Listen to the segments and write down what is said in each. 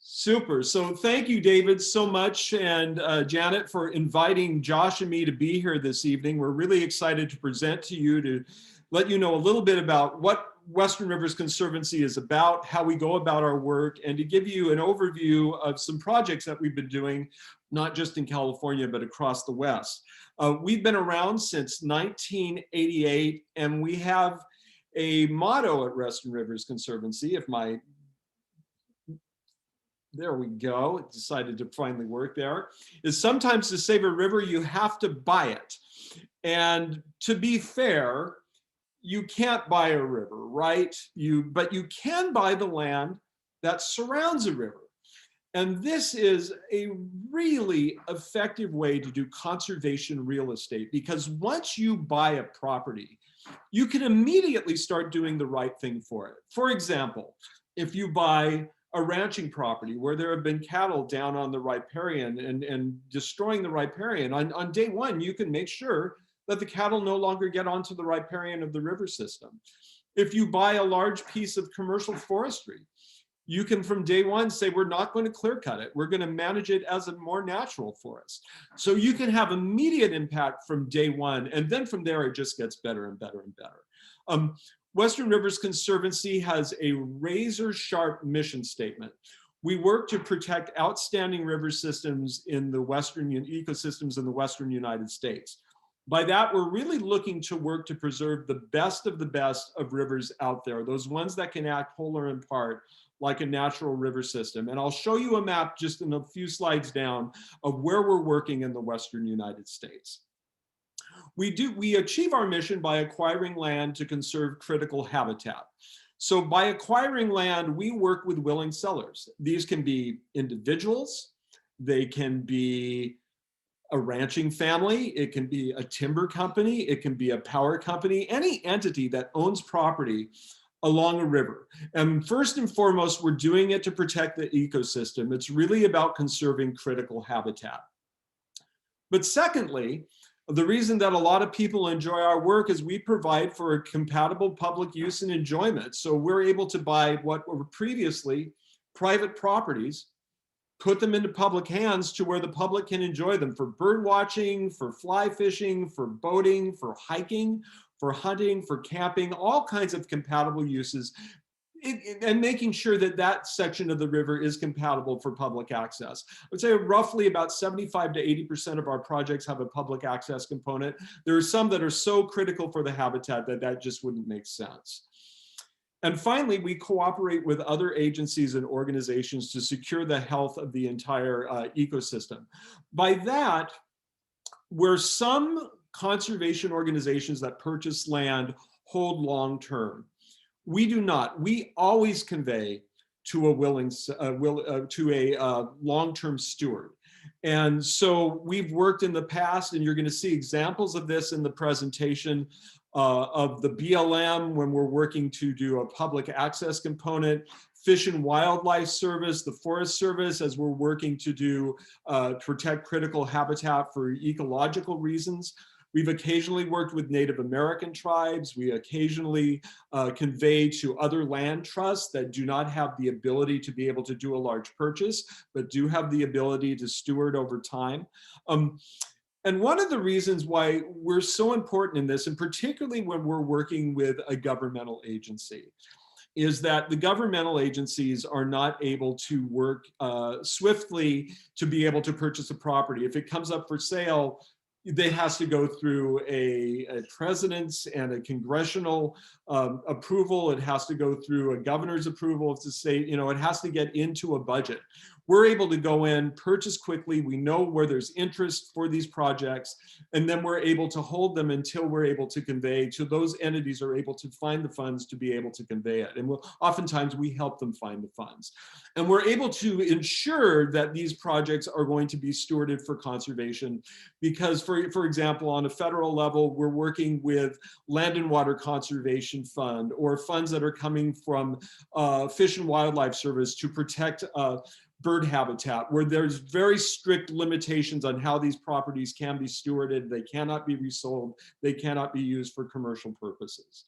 Super. So thank you, David, so much, and Janet, for inviting Josh and me to be here this evening. We're really excited to present to you, to let you know a little bit about what Western Rivers Conservancy is about, how we go about our work, and to give you an overview of some projects that we've been doing, not just in California, but across the West. We've been around since 1988, and we have a motto at Western Rivers Conservancy, there we go, it decided to finally work there, is sometimes to save a river, you have to buy it. And to be fair, you can't buy a river, right? But you can buy the land that surrounds a river. And this is a really effective way to do conservation real estate, because once you buy a property, you can immediately start doing the right thing for it. For example, if you buy a ranching property where there have been cattle down on the riparian and destroying the riparian, on day one, you can make sure that the cattle no longer get onto the riparian of the river system. If you buy a large piece of commercial forestry, you can from day one say, we're not going to clear cut it. We're going to manage it as a more natural forest. So you can have immediate impact from day one. And then from there, it just gets better and better and better. Western Rivers Conservancy has a razor sharp mission statement. We work to protect outstanding river systems in the Western ecosystems in the Western United States. By that, we're really looking to work to preserve the best of rivers out there, those ones that can act whole or in part like a natural river system. And I'll show you a map just in a few slides down of where we're working in the Western United States. We achieve our mission by acquiring land to conserve critical habitat. So by acquiring land, we work with willing sellers. These can be individuals, they can be a ranching family, it can be a timber company, it can be a power company, any entity that owns property along a river. And first and foremost, we're doing it to protect the ecosystem. It's really about conserving critical habitat. But secondly, the reason that a lot of people enjoy our work is we provide for a compatible public use and enjoyment. So we're able to buy what were previously private properties, put them into public hands to where the public can enjoy them for bird watching, for fly fishing, for boating, for hiking, for hunting, for camping, all kinds of compatible uses, and making sure that that section of the river is compatible for public access. I would say roughly about 75 to 80% of our projects have a public access component. There are some that are so critical for the habitat that that just wouldn't make sense. And finally, we cooperate with other agencies and organizations to secure the health of the entire ecosystem. By that, where some conservation organizations that purchase land hold long-term, we do not. We always convey to a long-term steward. And so we've worked in the past, and you're going to see examples of this in the presentation of the BLM when we're working to do a public access component, Fish and Wildlife Service, the Forest Service, as we're working to do protect critical habitat for ecological reasons. We've occasionally worked with Native American tribes. We occasionally convey to other land trusts that do not have the ability to be able to do a large purchase, but do have the ability to steward over time. And one of the reasons why we're so important in this, and particularly when we're working with a governmental agency, is that the governmental agencies are not able to work swiftly to be able to purchase a property. If it comes up for sale, it has to go through a president's and a congressional approval. It has to go through a governor's approval of the state. You know, it has to get into a budget. We're able to go in, purchase quickly. We know where there's interest for these projects, and then we're able to hold them until we're able to convey to those entities are able to find the funds to be able to convey it. And oftentimes we help them find the funds. And we're able to ensure that these projects are going to be stewarded for conservation because, for example, on a federal level, we're working with Land and Water Conservation Fund or funds that are coming from Fish and Wildlife Service to protect bird habitat, where there's very strict limitations on how these properties can be stewarded. They cannot be resold. They cannot be used for commercial purposes.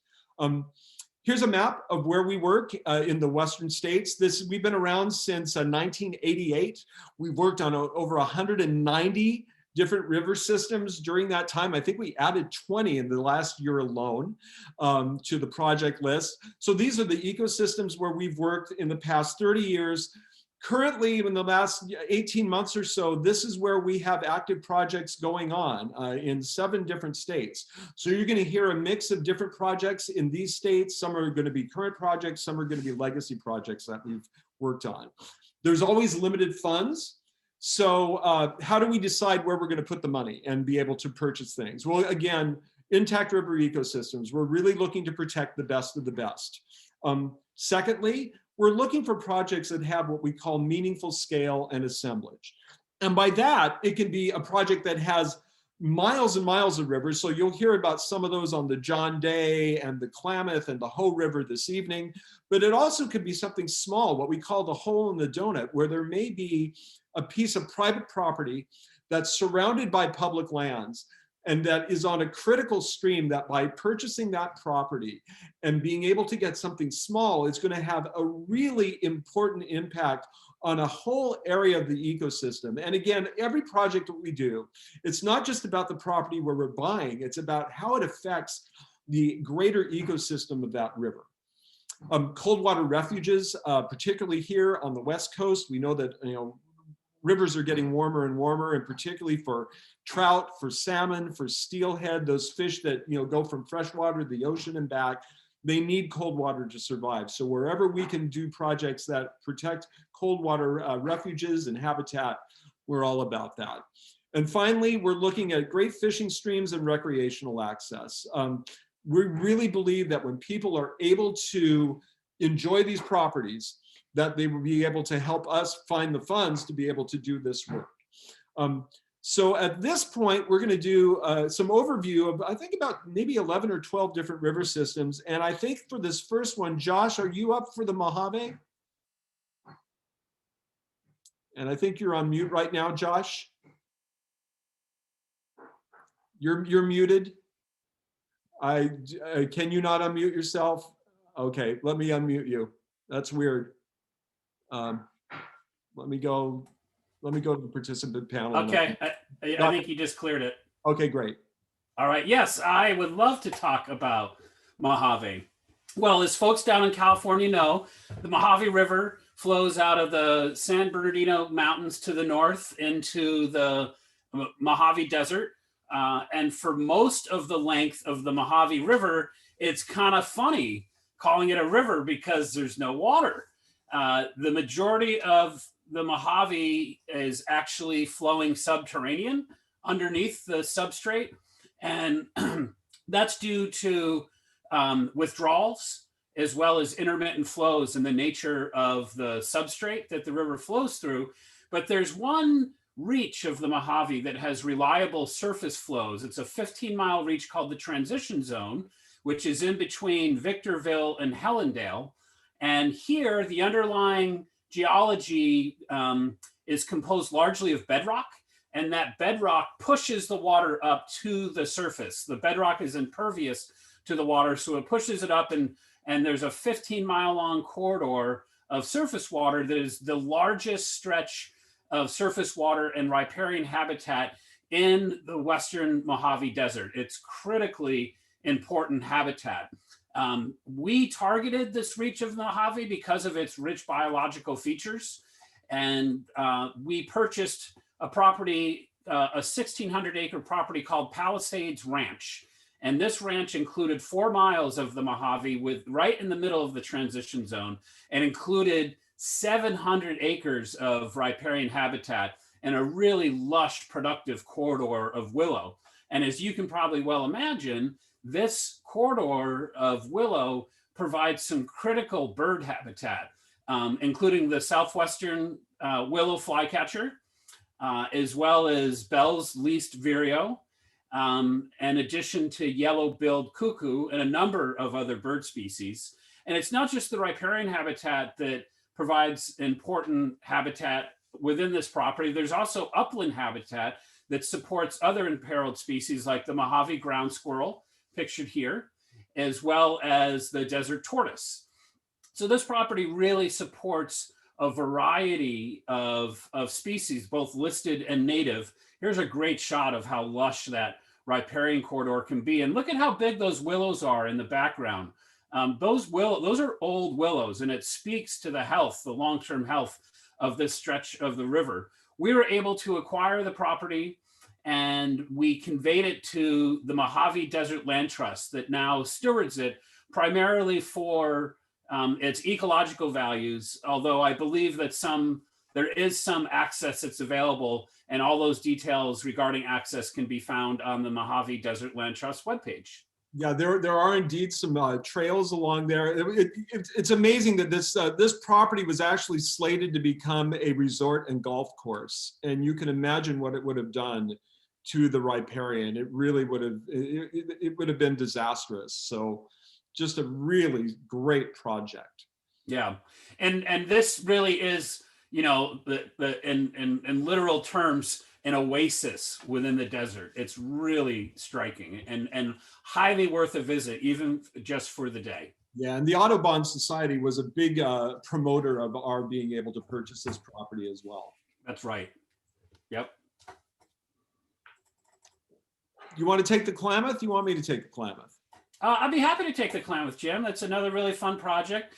Here's a map of where we work in the Western states. We've been around since 1988. We've worked on over 190 different river systems during that time. I think we added 20 in the last year alone to the project list. So these are the ecosystems where we've worked in the past 30 years. Currently, in the last 18 months or so, this is where we have active projects going on in 7 different states. So you're going to hear a mix of different projects in these states. Some are going to be current projects, some are going to be legacy projects that we've worked on. There's always limited funds. So how do we decide where we're going to put the money and be able to purchase things? Well, again, intact river ecosystems, we're really looking to protect the best of the best. Secondly, we're looking for projects that have what we call meaningful scale and assemblage. And by that, it can be a project that has miles and miles of rivers. So you'll hear about some of those on the John Day and the Klamath and the Hoh River this evening. But it also could be something small, what we call the hole in the donut, where there may be a piece of private property that's surrounded by public lands and that is on a critical stream that by purchasing that property and being able to get something small, it's going to have a really important impact on a whole area of the ecosystem. And again, every project that we do, it's not just about the property where we're buying, it's about how it affects the greater ecosystem of that river. Cold water refuges, particularly here on the West Coast, we know that rivers are getting warmer and warmer, and particularly for trout, for salmon, for steelhead, those fish that go from freshwater to the ocean and back, they need cold water to survive. So wherever we can do projects that protect cold water refuges and habitat, we're all about that. And finally, we're looking at great fishing streams and recreational access. We really believe that when people are able to enjoy these properties, that they will be able to help us find the funds to be able to do this work. So at this point, we're going to do some overview of, I think, about maybe 11 or 12 different river systems. And I think for this first one, Josh, are you up for the Mojave? And I think you're on mute right now, Josh. You're muted. Can you not unmute yourself? Okay, let me unmute you. That's weird. Let me go to the participant panel. Okay, I think you just cleared it. Okay, great. All right, yes, I would love to talk about Mojave. Well, as folks down in California know, the Mojave River flows out of the San Bernardino Mountains to the north into the Mojave Desert. And for most of the length of the Mojave River, it's kind of funny calling it a river because there's no water. The majority of the Mojave is actually flowing subterranean underneath the substrate. And that's due to withdrawals as well as intermittent flows in the nature of the substrate that the river flows through. But there's one reach of the Mojave that has reliable surface flows. It's a 15-mile reach called the Transition Zone, which is in between Victorville and Hellendale. And here, the underlying geology is composed largely of bedrock, and that bedrock pushes the water up to the surface. The bedrock is impervious to the water, so it pushes it up, and there's a 15-mile-long corridor of surface water that is the largest stretch of surface water and riparian habitat in the Western Mojave Desert. It's critically important habitat. We targeted this reach of Mojave because of its rich biological features. And we purchased a property, a 1,600-acre property called Palisades Ranch. And this ranch included 4 miles of the Mojave right in the middle of the transition zone, and included 700 acres of riparian habitat and a really lush, productive corridor of willow. And as you can probably well imagine, this corridor of willow provides some critical bird habitat, including the southwestern willow flycatcher, as well as Bell's least vireo, in addition to yellow-billed cuckoo and a number of other bird species. And it's not just the riparian habitat that provides important habitat within this property. There's also upland habitat that supports other imperiled species like the Mojave ground squirrel, pictured here, as well as the desert tortoise. So this property really supports a variety of species, both listed and native. Here's a great shot of how lush that riparian corridor can be. And look at how big those willows are in the background. Those are old willows, and it speaks to the health, the long-term health of this stretch of the river. We were able to acquire the property, and we conveyed it to the Mojave Desert Land Trust that now stewards it primarily for its ecological values, although I believe that there is some access that's available, and all those details regarding access can be found on the Mojave Desert Land Trust webpage. Yeah, there are indeed some trails along there. It's amazing that this property was actually slated to become a resort and golf course, and you can imagine what it would have done to the riparian. It really would have it would have been disastrous. So, just a really great project. Yeah, and this really is, you know, in literal terms, an oasis within the desert. It's really striking and highly worth a visit, even just for the day. Yeah, and the Audubon Society was a big promoter of our being able to purchase this property as well. That's right. Yep. You want to take the Klamath? You want me to take the Klamath? I'd be happy to take the Klamath, Jim. That's another really fun project.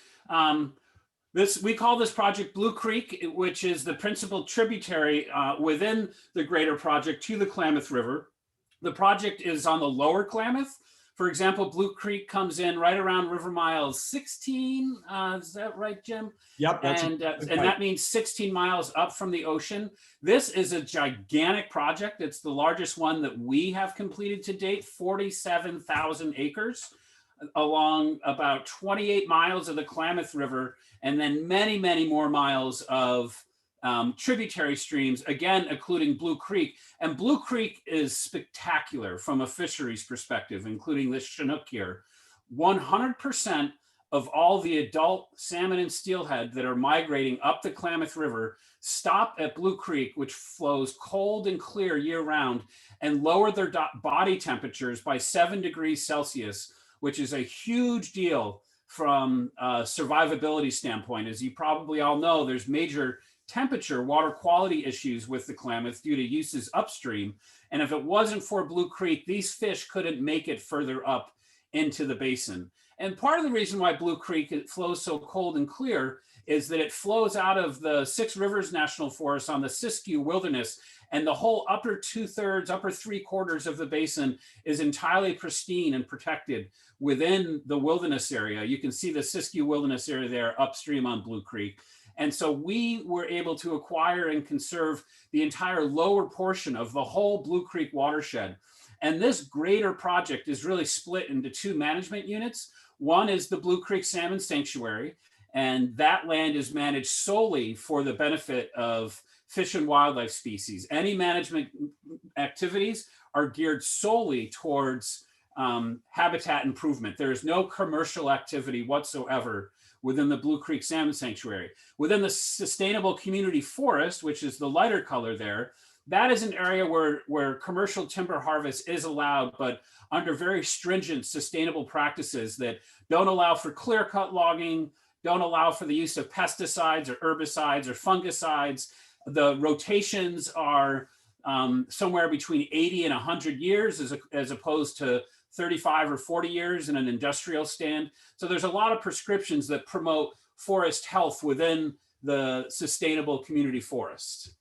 We call this project Blue Creek, which is the principal tributary within the greater project to the Klamath River. The project is on the lower Klamath. For example, Blue Creek comes in right around river mile 16. Is that right, Jim? Yep. And that means 16 miles up from the ocean. This is a gigantic project. It's the largest one that we have completed to date, 47,000 acres along about 28 miles of the Klamath River, and then many, many more miles of tributary streams, again, including Blue Creek. And Blue Creek is spectacular from a fisheries perspective, including this Chinook here. 100% of all the adult salmon and steelhead that are migrating up the Klamath River stop at Blue Creek, which flows cold and clear year round, and lower their body temperatures by 7 degrees Celsius, which is a huge deal from a survivability standpoint. As you probably all know, there's major temperature, water quality issues with the Klamath due to uses upstream. And if it wasn't for Blue Creek, these fish couldn't make it further up into the basin. And part of the reason why Blue Creek flows so cold and clear is that it flows out of the Six Rivers National Forest on the Siskiyou Wilderness, and the whole upper 2/3, upper 3/4 of the basin is entirely pristine and protected within the wilderness area. You can see the Siskiyou Wilderness area there upstream on Blue Creek. And so we were able to acquire and conserve the entire lower portion of the whole Blue Creek watershed. And this greater project is really split into two management units. One is the Blue Creek Salmon Sanctuary, and that land is managed solely for the benefit of fish and wildlife species. Any management activities are geared solely towards habitat improvement. There is no commercial activity whatsoever within the Blue Creek Salmon Sanctuary. Within the Sustainable Community Forest, which is the lighter color there, that is an area where commercial timber harvest is allowed, but under very stringent sustainable practices that don't allow for clear-cut logging, don't allow for the use of pesticides or herbicides or fungicides. The rotations are somewhere between 80 and 100 years as opposed to 35 or 40 years in an industrial stand. So there's a lot of prescriptions that promote forest health within the sustainable community forest.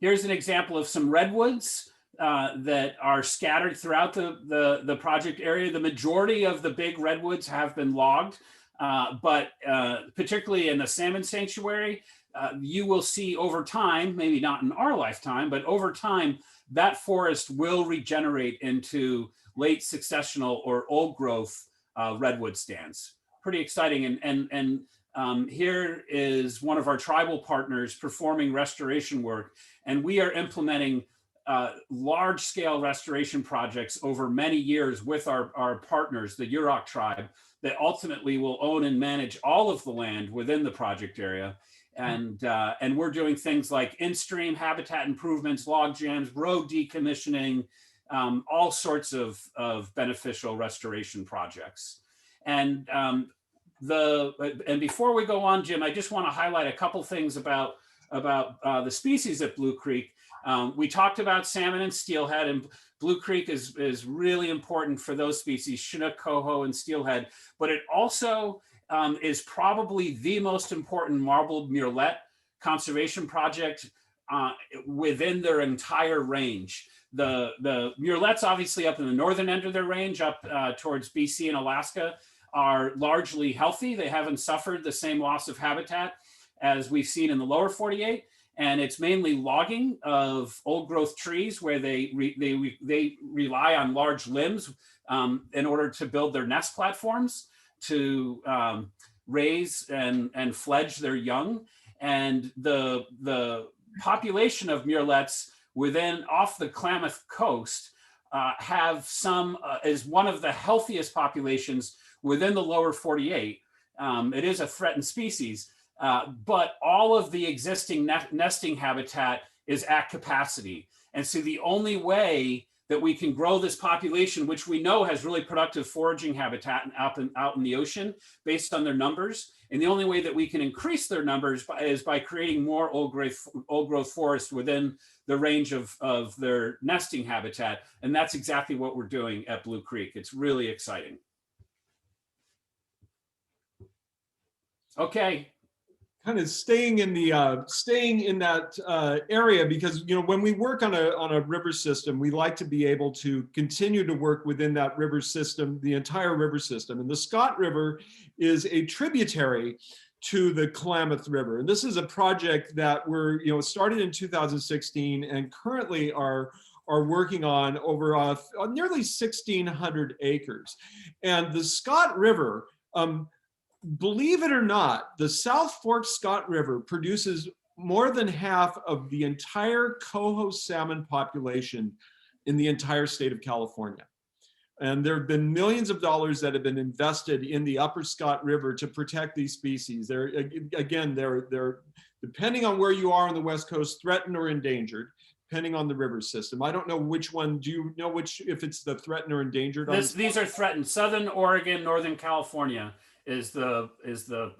Here's an example of some redwoods that are scattered throughout the project area. The majority of the big redwoods have been logged, but particularly in the salmon sanctuary, you will see over time, maybe not in our lifetime, but over time, that forest will regenerate into late successional or old growth redwood stands. Pretty exciting. And here is one of our tribal partners performing restoration work. And we are implementing large scale restoration projects over many years with our partners, the Yurok tribe, that ultimately will own and manage all of the land within the project area. And we're doing things like in-stream habitat improvements, log jams, road decommissioning, all sorts of beneficial restoration projects. And before we go on, Jim, I just want to highlight a couple things about the species at Blue Creek. We talked about salmon and steelhead, and Blue Creek is really important for those species, Chinook, coho, and steelhead. But it also is probably the most important marbled murrelet conservation project within their entire range. The murrelets, obviously up in the northern end of their range, up towards BC and Alaska, are largely healthy. They haven't suffered the same loss of habitat as we've seen in the lower 48. And it's mainly logging of old growth trees where they rely on large limbs in order to build their nest platforms to raise and fledge their young. And the population of murrelets off the Klamath coast have is one of the healthiest populations within the lower 48. It is a threatened species, but all of the existing nesting habitat is at capacity. And so the only way that we can grow this population, which we know has really productive foraging habitat out in the ocean based on their numbers, and the only way that we can increase their numbers is by creating more old growth forest within the range of their nesting habitat. And that's exactly what we're doing at Blue Creek. It's really exciting. Okay. Kind of staying in that area, because when we work on a river system, we like to be able to continue to work within that river system, the entire river system. And the Scott River is a tributary to the Klamath River. And this is a project that we're started in 2016 and currently are working on over nearly 1,600 acres. And the Scott River, believe it or not, the South Fork Scott River produces more than half of the entire coho salmon population in the entire state of California. And there have been millions of dollars that have been invested in the Upper Scott River to protect these species. They're depending on where you are on the West Coast, threatened or endangered, depending on the river system. I don't know which one. Do you know if it's the threatened or endangered? These are threatened. Southern Oregon, Northern California is the ESU,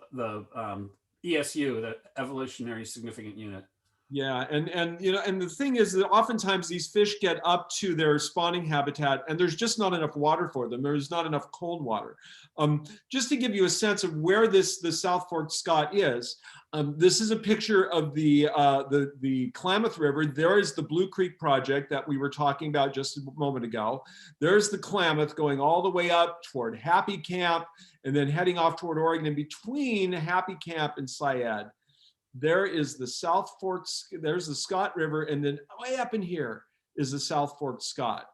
the Evolutionary Significant Unit. Yeah, and the thing is that oftentimes these fish get up to their spawning habitat and there's just not enough water for them. There's not enough cold water. Just to give you a sense of where the South Fork Scott is, this is a picture of the Klamath River. There is the Blue Creek project that we were talking about just a moment ago. There's the Klamath going all the way up toward Happy Camp and then heading off toward Oregon. And between Happy Camp and Syed, there is the South Fork, there's the Scott River, and then way up in here is the South Fork Scott.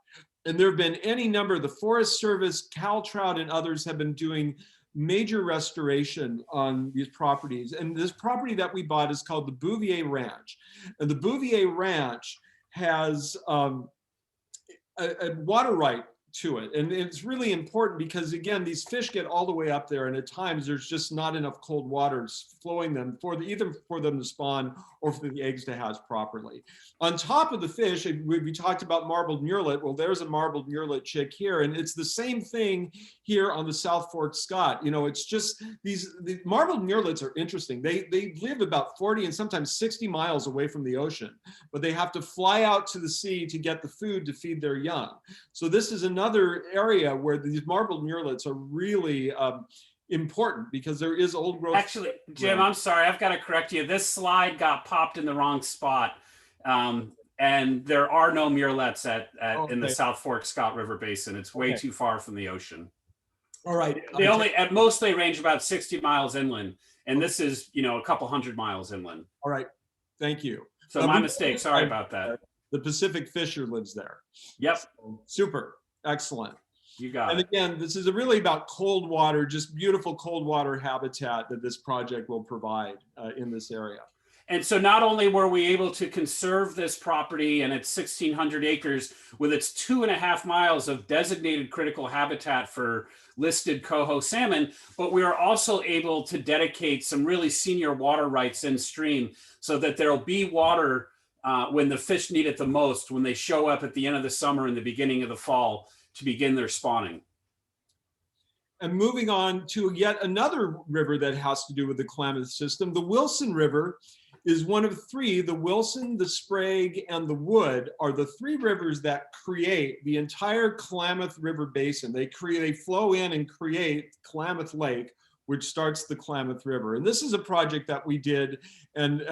And there have been any number, the Forest Service, Cal Trout, and others have been doing major restoration on these properties. And this property that we bought is called the Bouvier Ranch. And the Bouvier Ranch has a water right to it. And it's really important because, again, these fish get all the way up there, and at times there's just not enough cold water flowing them either for them to spawn or for the eggs to hatch properly. On top of the fish, we talked about marbled murrelet. Well, there's a marbled murrelet chick here, and it's the same thing here on the South Fork Scott. It's just the marbled murrelets are interesting. They live about 40 and sometimes 60 miles away from the ocean, but they have to fly out to the sea to get the food to feed their young. So this is another area where these marbled murrelets are really important because there is old growth. Actually, Jim, I'm sorry, I've got to correct you. This slide got popped in the wrong spot. And there are no murrelets in the South Fork Scott River Basin. It's way too far from the ocean. All right. At most they range about 60 miles inland. And this is, a couple hundred miles inland. All right. Thank you. So my mistake. Sorry about that. The Pacific Fisher lives there. Yep. So, super. Excellent. You got it. And again, this is really about cold water, just beautiful cold water habitat that this project will provide in this area. And so not only were we able to conserve this property and its 1,600 acres with its 2.5 miles of designated critical habitat for listed coho salmon, but we are also able to dedicate some really senior water rights in stream so that there'll be water when the fish need it the most, when they show up at the end of the summer and the beginning of the fall to begin their spawning. And moving on to yet another river that has to do with the Klamath system, the Wilson River is one of three. The Wilson, the Sprague, and the Wood are the three rivers that create the entire Klamath River basin. They flow in and create Klamath Lake, which starts the Klamath River. And this is a project that we did and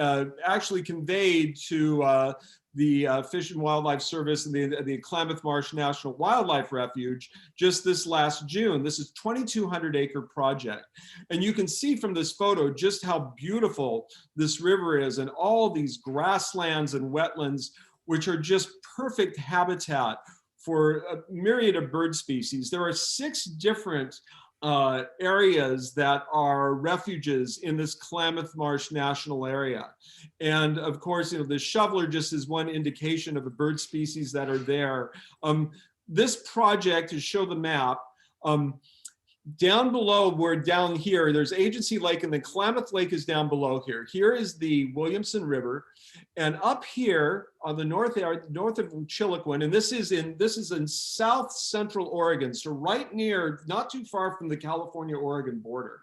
actually conveyed to the Fish and Wildlife Service and the Klamath Marsh National Wildlife Refuge just this last June. This is a 2,200 acre project. And you can see from this photo just how beautiful this river is and all these grasslands and wetlands, which are just perfect habitat for a myriad of bird species. There are 6 different areas that are refuges in this Klamath Marsh National Area. And of course, the shoveler just is one indication of the bird species that are there. This project, to show the map, down below, down here, there's Agency Lake, and the Klamath Lake is down below here. Here is the Williamson River, and up here on the north of Chiloquin, and this is in south central Oregon, so right near, not too far from the California-Oregon border.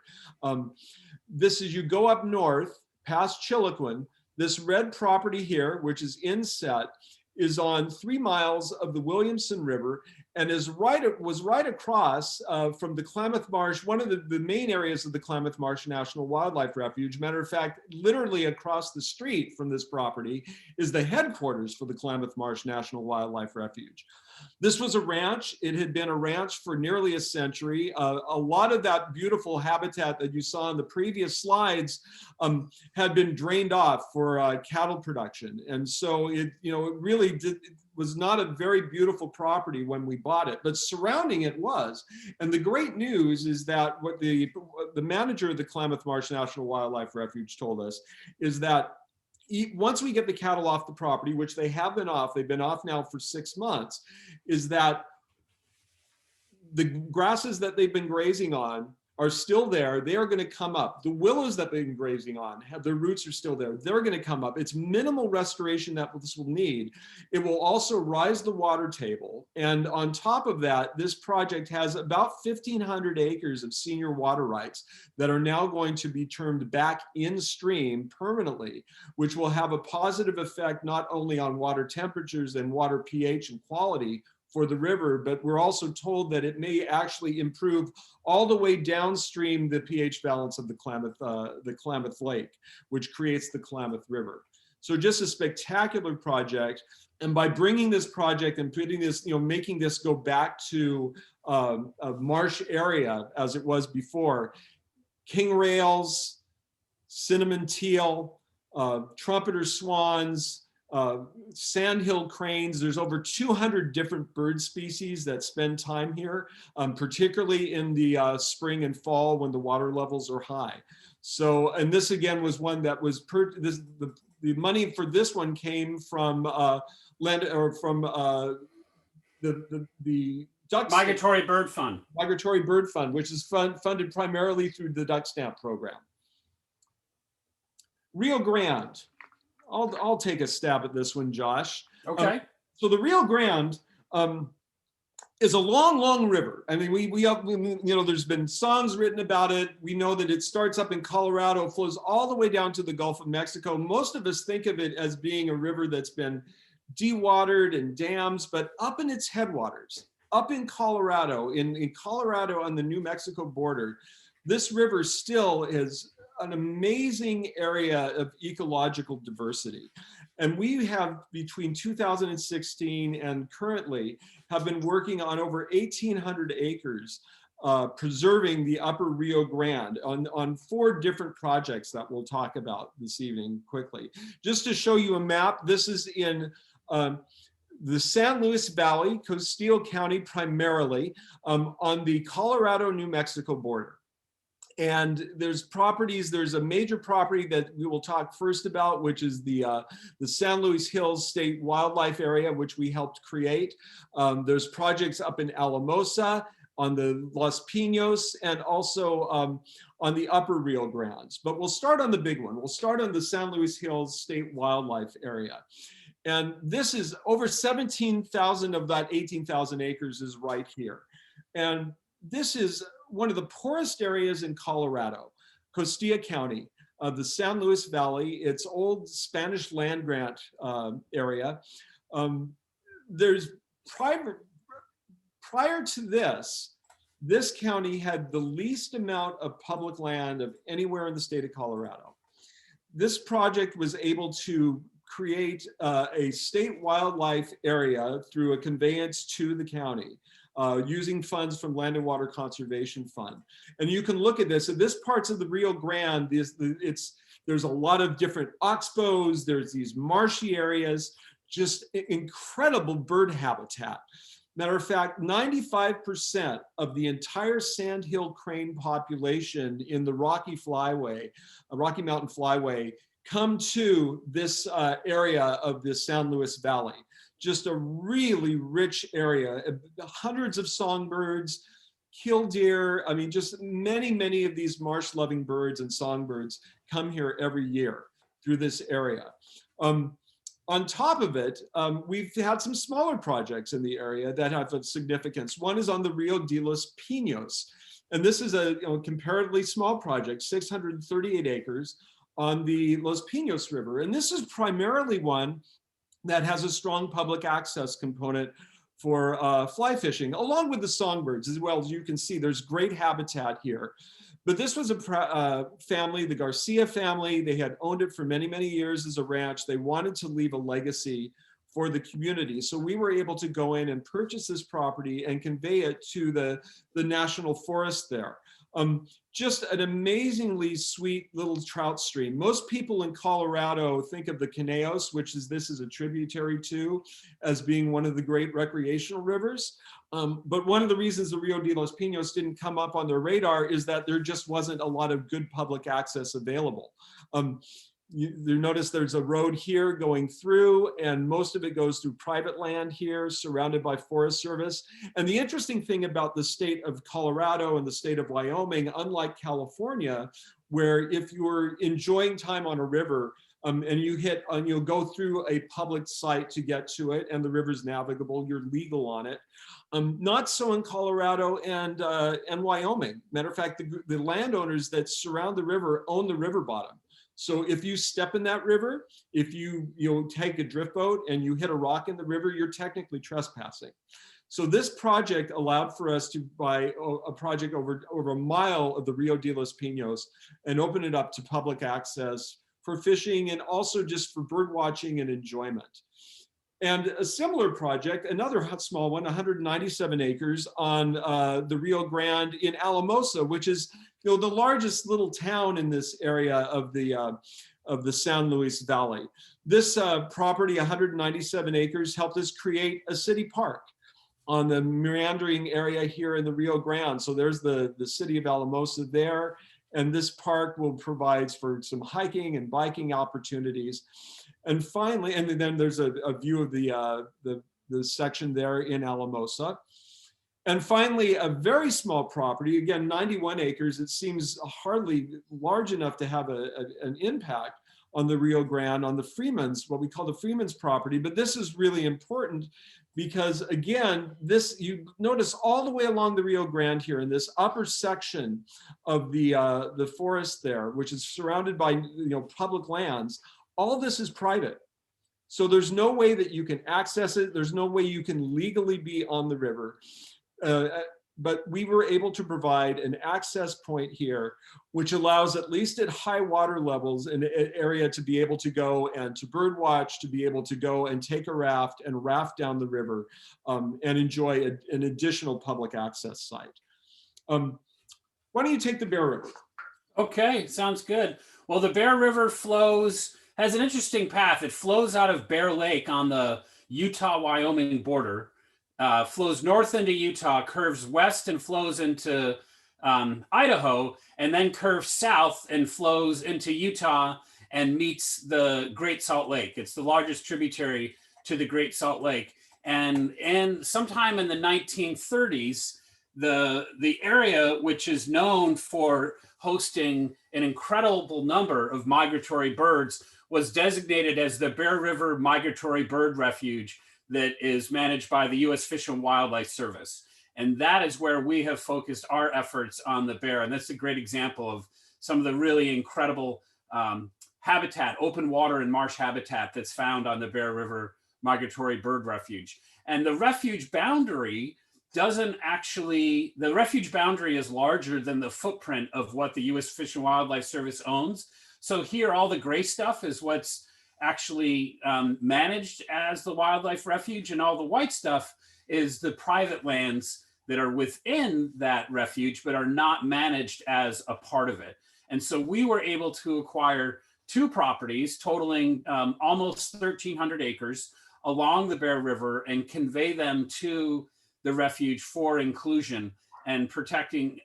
This is, you go up north past Chiloquin, this red property here, which is inset, is on 3 miles of the Williamson River, and was right across from the Klamath Marsh, one of the main areas of the Klamath Marsh National Wildlife Refuge. Matter of fact, literally across the street from this property is the headquarters for the Klamath Marsh National Wildlife Refuge. This was a ranch. It had been a ranch for nearly a century. A lot of that beautiful habitat that you saw in the previous slides had been drained off for cattle production. And so it really was not a very beautiful property when we bought it, but surrounding it was. And the great news is that what the manager of the Klamath Marsh National Wildlife Refuge told us is that once we get the cattle off the property, which they have been off, they've been off now for 6 months, is that the grasses that they've been grazing on are still there. They are going to come up. The willows that they've been grazing on, their roots are still there. They're going to come up. It's minimal restoration that this will need. It will also rise the water table. And on top of that, this project has about 1,500 acres of senior water rights that are now going to be turned back in stream permanently, which will have a positive effect not only on water temperatures and water pH and quality for the river, but we're also told that it may actually improve all the way downstream the pH balance of the Klamath Lake, which creates the Klamath River. So just a spectacular project. And by bringing this project and putting this, making this go back to a marsh area as it was before, king rails, cinnamon teal, trumpeter swans, sandhill cranes. There's over 200 different bird species that spend time here, particularly in the spring and fall when the water levels are high. So, and this again was one that was, the money for this one came from the Duck Migratory Bird Fund. Migratory Bird Fund, which is funded primarily through the Duck Stamp program. Rio Grande. I'll take a stab at this one, Josh. Okay. So the Rio Grande is a long, long river. I mean, there's been songs written about it. We know that it starts up in Colorado, flows all the way down to the Gulf of Mexico. Most of us think of it as being a river that's been dewatered and dams, but up in its headwaters, up in Colorado, in Colorado on the New Mexico border, this river still is an amazing area of ecological diversity. And we have, between 2016 and currently, have been working on over 1,800 acres preserving the upper Rio Grande on 4 different projects that we'll talk about this evening quickly. Just to show you a map, this is in the San Luis Valley, Castillo County primarily, on the Colorado-New Mexico border. And there's a major property that we will talk first about, which is the San Luis Hills State Wildlife Area, which we helped create. There's projects up in Alamosa, on the Los Pinos, and also on the upper Rio Grandes. But we'll start on the big one. We'll start on the San Luis Hills State Wildlife Area. And this is over 17,000 of that 18,000 acres is right here. And this is one of the poorest areas in Colorado, Costilla County, the San Luis Valley. It's old Spanish land grant area. There's prior to this county had the least amount of public land of anywhere in the state of Colorado. This project was able to create a state wildlife area through a conveyance to the county using funds from Land and Water Conservation Fund. And you can look at this. In this parts of the Rio Grande, there's a lot of different oxbows, there's these marshy areas, just incredible bird habitat. Matter of fact, 95% of the entire sandhill crane population in the Rocky Flyway, Rocky Mountain Flyway, come to this area of the San Luis Valley. Just a really rich area, hundreds of songbirds, killdeer. I mean, just many, many of these marsh-loving birds and songbirds come here every year through this area. On top of it, we've had some smaller projects in the area that have a significance. One is on the Rio de los Pinos. And this is a comparatively small project, 638 acres on the Los Pinos River. And this is primarily one that has a strong public access component for fly fishing, along with the songbirds as well. As you can see, there's great habitat here. But this was a family, the Garcia family. They had owned it for many, many years as a ranch. They wanted to leave a legacy for the community. So we were able to go in and purchase this property and convey it to the national forest there. Just an amazingly sweet little trout stream. Most people in Colorado think of the Conejos, which this is a tributary to, as being one of the great recreational rivers. But one of the reasons the Rio de los Pinos didn't come up on their radar is that there just wasn't a lot of good public access available. You notice there's a road here going through, and most of it goes through private land here, surrounded by Forest Service. And the interesting thing about the state of Colorado and the state of Wyoming, unlike California, where if you're enjoying time on a river, and you'll go through a public site to get to it, and the river's navigable, you're legal on it. Not so in Colorado and Wyoming. Matter of fact, the landowners that surround the river own the river bottom. So if you step in that river, if you take a drift boat and you hit a rock in the river, you're technically trespassing. So this project allowed for us to buy a project over a mile of the Rio de los Pinos and open it up to public access for fishing and also just for bird watching and enjoyment. And a similar project, another small one, 197 acres on the Rio Grande in Alamosa, which is the largest little town in this area of the San Luis Valley. This property, 197 acres, helped us create a city park on the meandering area here in the Rio Grande. So there's the city of Alamosa there, and this park will provide for some hiking and biking opportunities. And finally, and then there's a view of the section there in Alamosa. And finally, a very small property, again, 91 acres. It seems hardly large enough to have an impact on the Rio Grande, on the Freeman's, what we call the Freeman's property. But this is really important because, again, you notice all the way along the Rio Grande here in this upper section of the forest there, which is surrounded by public lands. All this is private. So there's no way that you can access it. There's no way you can legally be on the river. But we were able to provide an access point here, which allows, at least at high water levels, an area to be able to go and to bird watch, to be able to go and take a raft and raft down the river and enjoy an additional public access site. Why don't you take the Bear River? Okay, sounds good. Well, the Bear River has an interesting path. It flows out of Bear Lake on the Utah-Wyoming border, flows north into Utah, curves west and flows into Idaho, and then curves south and flows into Utah and meets the Great Salt Lake. It's the largest tributary to the Great Salt Lake. And sometime in the 1930s, the area, which is known for hosting an incredible number of migratory birds, was designated as the Bear River Migratory Bird Refuge that is managed by the U.S. Fish and Wildlife Service. And that is where we have focused our efforts on the bear. And that's a great example of some of the really incredible habitat, open water and marsh habitat that's found on the Bear River Migratory Bird Refuge. And the refuge boundary the refuge boundary is larger than the footprint of what the U.S. Fish and Wildlife Service owns. So here, all the gray stuff is what's actually managed as the wildlife refuge, and all the white stuff is the private lands that are within that refuge but are not managed as a part of it. And so we were able to acquire 2 properties totaling almost 1,300 acres along the Bear River and convey them to the refuge for inclusion and protecting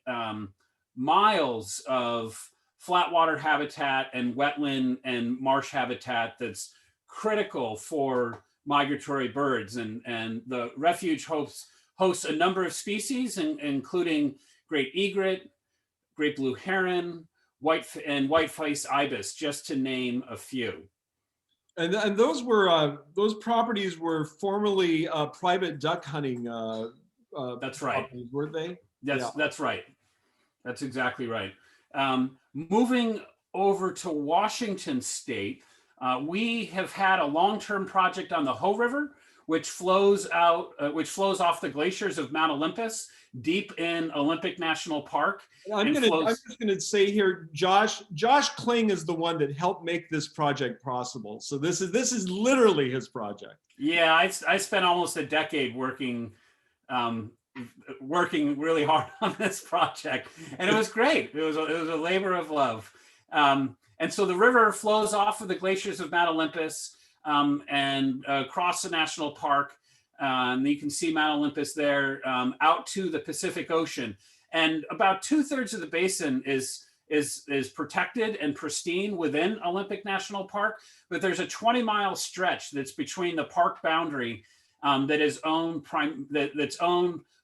miles of flatwater habitat and wetland and marsh habitat that's critical for migratory birds. And the refuge hosts a number of species, including great egret, great blue heron, white-faced ibis, just to name a few. And those properties were formerly private duck hunting. That's right. Weren't they? That's right. That's exactly right. Moving over to Washington State, we have had a long-term project on the Hoh River, which flows off the glaciers of Mount Olympus, deep in Olympic National Park. I'm just gonna say here, Josh Kling is the one that helped make this project possible. So this is literally his project. Yeah, I spent almost a decade working really hard on this project, and it was great. It was a labor of love. And so the river flows off of the glaciers of Mount Olympus and across the national park. And you can see Mount Olympus there, out to the Pacific Ocean. And about 2/3 of the basin is protected and pristine within Olympic National Park. But there's a 20-mile stretch that's between the park boundary that's owned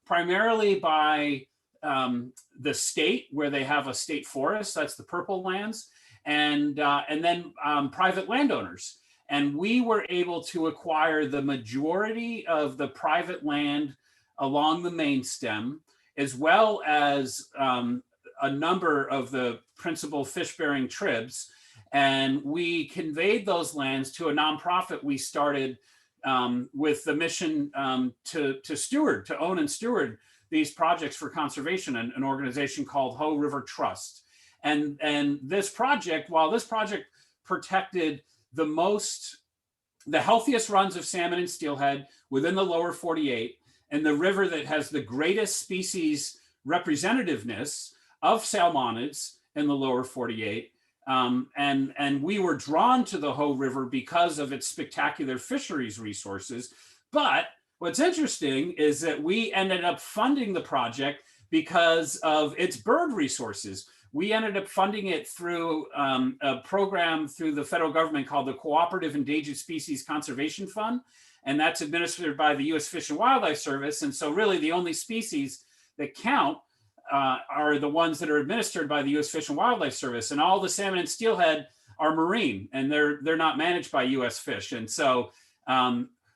primarily by the state, where they have a state forest. That's the purple lands, and then private landowners. And we were able to acquire the majority of the private land along the main stem, as well as a number of the principal fish-bearing tribs. And we conveyed those lands to a nonprofit we started with the mission to own and steward these projects for conservation, an organization called Hoh River Trust. And this project, while this project protected the healthiest runs of salmon and steelhead within the lower 48, and the river that has the greatest species representativeness of salmonids in the lower 48, and we were drawn to the Hoh River because of its spectacular fisheries resources. But what's interesting is that we ended up funding the project because of its bird resources. We ended up funding it through a program through the federal government called the Cooperative Endangered Species Conservation Fund, and that's administered by the U.S. Fish and Wildlife Service. And so really the only species that count are the ones that are administered by the U.S. Fish and Wildlife Service, and all the salmon and steelhead are marine, and they're not managed by U.S. Fish. And so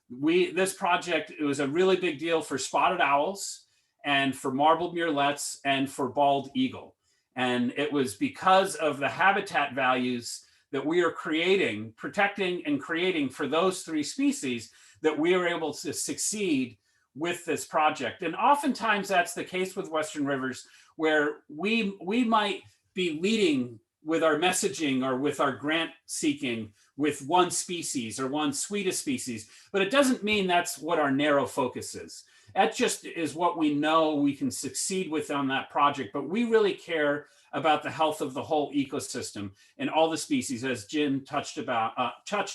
this project, it was a really big deal for spotted owls and for marbled murrelets and for bald eagle. And it was because of the habitat values that we are protecting and creating for those 3 species that we are able to succeed with this project. And oftentimes that's the case with Western rivers, where we might be leading with our messaging or with our grant seeking with one species or one suite of species, but it doesn't mean that's what our narrow focus is. That just is what we know we can succeed with on that project. But we really care about the health of the whole ecosystem and all the species, as Jim touched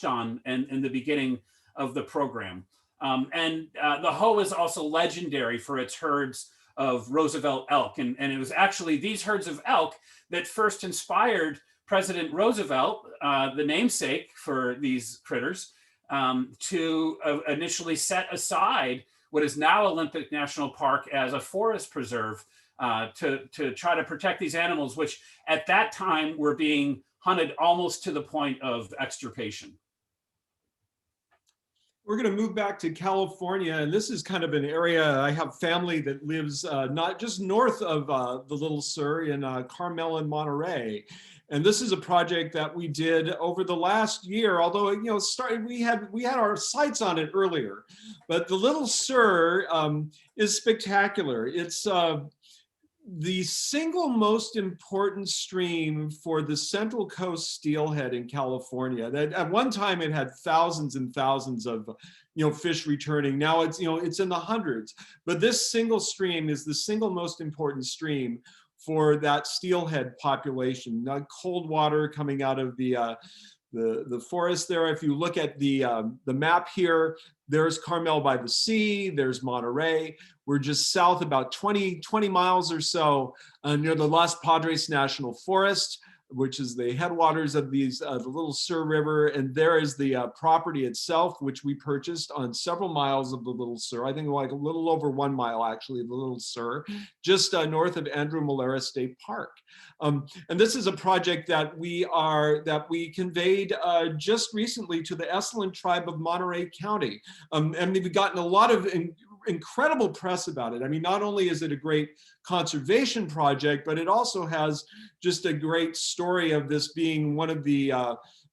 on in the beginning of the program. The Hoh is also legendary for its herds of Roosevelt elk. And it was actually these herds of elk that first inspired President Roosevelt, the namesake for these critters, to initially set aside what is now Olympic National Park as a forest preserve to try to protect these animals, which at that time were being hunted almost to the point of extirpation. We're going to move back to California, and this is kind of an area, I have family that lives not just north of the Little Sur in Carmel and Monterey. And this is a project that we did over the last year, although, you know, we had our sights on it earlier. But the Little Sur is spectacular. It's the single most important stream for the Central Coast steelhead in California. That at one time it had thousands and thousands of, you know, fish returning. Now it's, you know, it's in the hundreds. But this single stream is the single most important stream for that steelhead population. Cold water coming out of the forest there. If you look at the map here, there's Carmel by the Sea, there's Monterey. We're just south about 20 miles or so near the Los Padres National Forest, which is the headwaters of these the Little Sur River. And there is the property itself, which we purchased on several miles of the Little Sur. I think like a little over 1 mile actually, the Little Sur, just north of Andrew Malera State Park. And this is a project that we conveyed just recently to the Esalen tribe of Monterey County. And we've gotten a lot of incredible press about it. I mean, not only is it a great conservation project, but it also has just a great story of this being one of the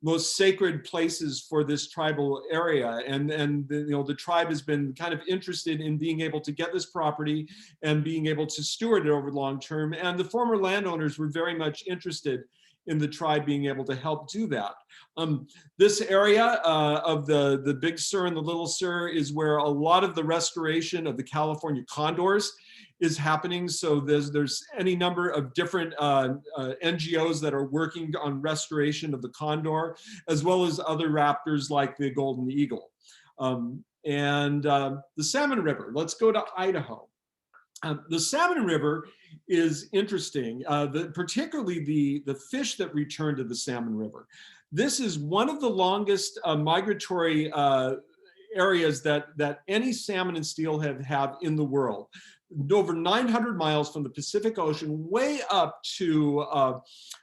most sacred places for this tribal area. And you know, the tribe has been kind of interested in being able to get this property and being able to steward it over the long term. And the former landowners were very much interested in the tribe being able to help do that. This area of the Big Sur and the Little Sur is where a lot of the restoration of the California condors is happening. So there's any number of different NGOs that are working on restoration of the condor, as well as other raptors like the golden eagle. And the Salmon River, let's go to Idaho. The Salmon River is interesting, particularly the fish that return to the Salmon River. This is one of the longest migratory areas that any salmon and steelhead have in the world. Over 900 miles from the Pacific Ocean way up to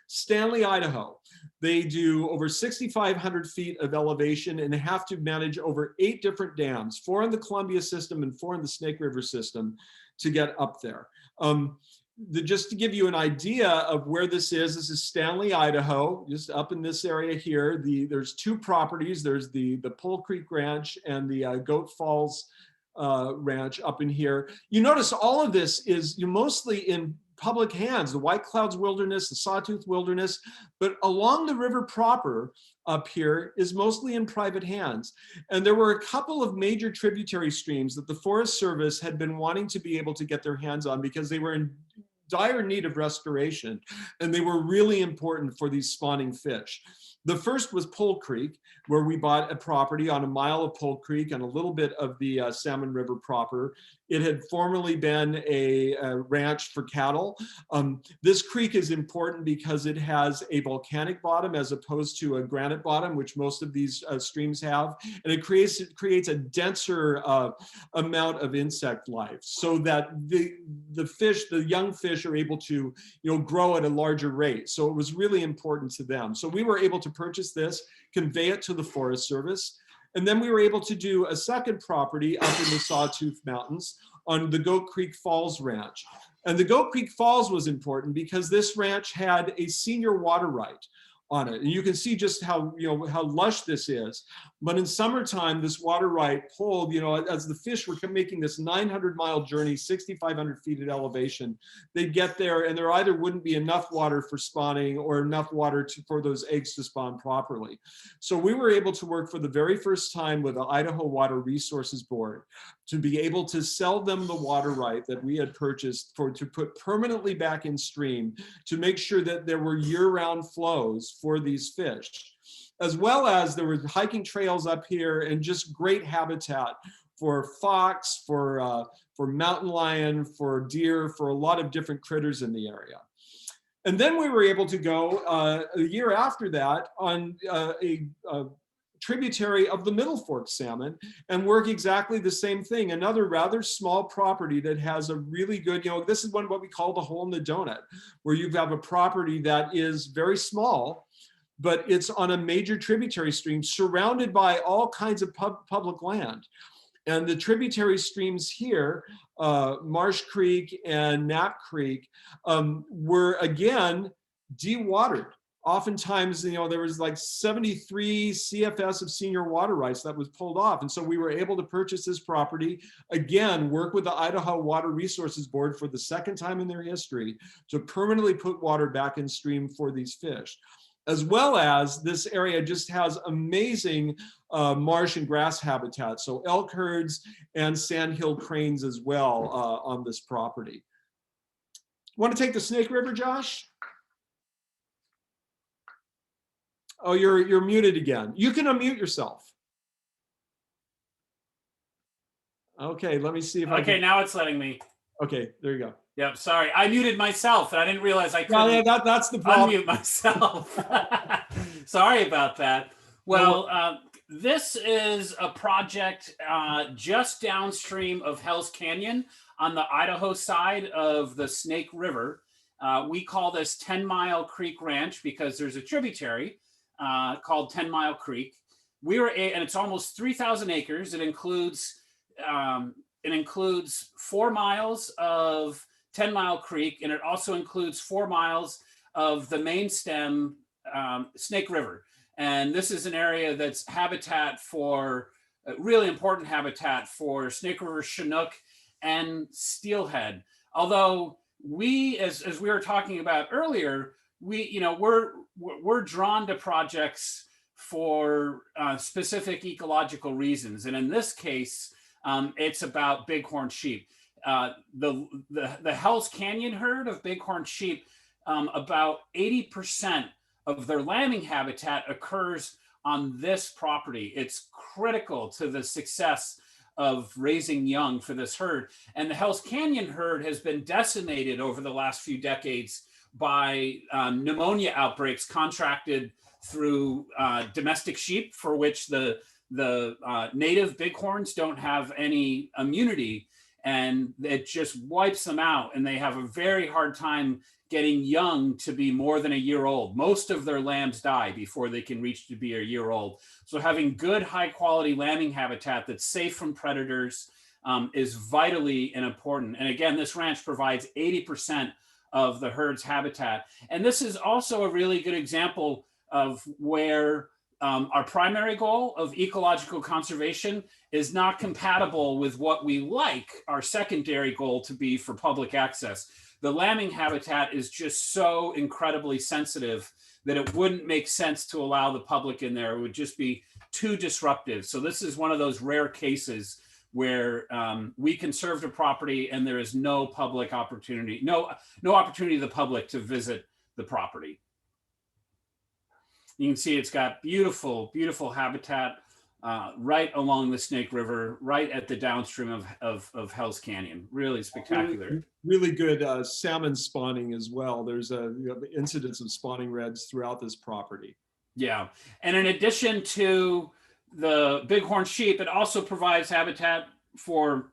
Stanley, Idaho. They do over 6,500 feet of elevation and have to manage over 8 different dams, 4 in the Columbia system and 4 in the Snake River system to get up there. Just to give you an idea of where this is Stanley, Idaho, just up in this area here. There's 2 properties. There's the Pole Creek Ranch and the Goat Falls Ranch up in here. You notice all of this is mostly in public hands, the White Clouds Wilderness, the Sawtooth Wilderness, but along the river proper up here is mostly in private hands. And there were a couple of major tributary streams that the Forest Service had been wanting to be able to get their hands on because they were in dire need of restoration, and they were really important for these spawning fish. The first was Pole Creek, where we bought a property on a mile of Pole Creek and a little bit of the Salmon River proper. It had formerly been a ranch for cattle. This creek is important because it has a volcanic bottom as opposed to a granite bottom, which most of these streams have. And it creates a denser amount of insect life so that the fish, the young fish are able to grow at a larger rate. So it was really important to them. So we were able to purchase this, convey it to the Forest Service. And then we were able to do a second property up in the Sawtooth Mountains on the Goat Creek Falls Ranch. And the Goat Creek Falls was important because this ranch had a senior water right on it. And you can see just how lush this is. But in summertime, this water right pulled, as the fish were making this 900-mile journey, 6,500 feet at elevation, they'd get there and there either wouldn't be enough water for spawning or enough water for those eggs to spawn properly. So we were able to work for the very first time with the Idaho Water Resources Board to be able to sell them the water right that we had purchased to put permanently back in stream to make sure that there were year-round flows for these fish, as well as there were hiking trails up here and just great habitat for fox, for mountain lion, for deer, for a lot of different critters in the area. And then we were able to go a year after that on a tributary of the Middle Fork salmon and work exactly the same thing. Another rather small property that has a really good, this is what we call the hole in the donut, where you have a property that is very small, but it's on a major tributary stream surrounded by all kinds of public land. And the tributary streams here, Marsh Creek and Knapp Creek, were again dewatered. Oftentimes, there was like 73 CFS of senior water rights that was pulled off. And so we were able to purchase this property, again, work with the Idaho Water Resources Board for the second time in their history to permanently put water back in stream for these fish. As well as this area just has amazing marsh and grass habitat. So elk herds and sandhill cranes as well on this property. Want to take the Snake River, Josh? Oh, you're muted again. You can unmute yourself. Okay, let me see if I can. Now it's letting me. Okay, there you go. Yep, sorry. I muted myself and I didn't realize I couldn't that's the problem. Unmute myself. Sorry about that. Well, this is a project just downstream of Hell's Canyon on the Idaho side of the Snake River. We call this 10 Mile Creek Ranch because there's a tributary called 10 Mile Creek. And it's almost 3,000 acres. It includes 4 miles of 10 Mile Creek, and it also includes 4 miles of the main stem Snake River. And this is an area that's habitat for, really important habitat for Snake River Chinook and steelhead. Although we, as we were talking about earlier, we're drawn to projects for specific ecological reasons. And in this case, it's about bighorn sheep. The Hell's Canyon herd of bighorn sheep, about 80% of their lambing habitat occurs on this property. It's critical to the success of raising young for this herd. And the Hell's Canyon herd has been decimated over the last few decades by pneumonia outbreaks contracted through domestic sheep, for which the native bighorns don't have any immunity, and it just wipes them out, and they have a very hard time getting young to be more than a year old. Most of their lambs die before they can reach to be a year old. So having good, high quality lambing habitat that's safe from predators is vitally important. And again, this ranch provides 80% of the herd's habitat. And this is also a really good example of where our primary goal of ecological conservation is not compatible with what we like our secondary goal to be for public access. The lambing habitat is just so incredibly sensitive that it wouldn't make sense to allow the public in there. It would just be too disruptive. So this is one of those rare cases where we conserved a property and there is no public opportunity, no opportunity to the public to visit the property. You can see it's got beautiful, beautiful habitat right along the Snake River, right at the downstream of Hell's Canyon. Really spectacular. Really good salmon spawning as well. There's incidents of spawning reds throughout this property. Yeah, and in addition to the bighorn sheep, it also provides habitat for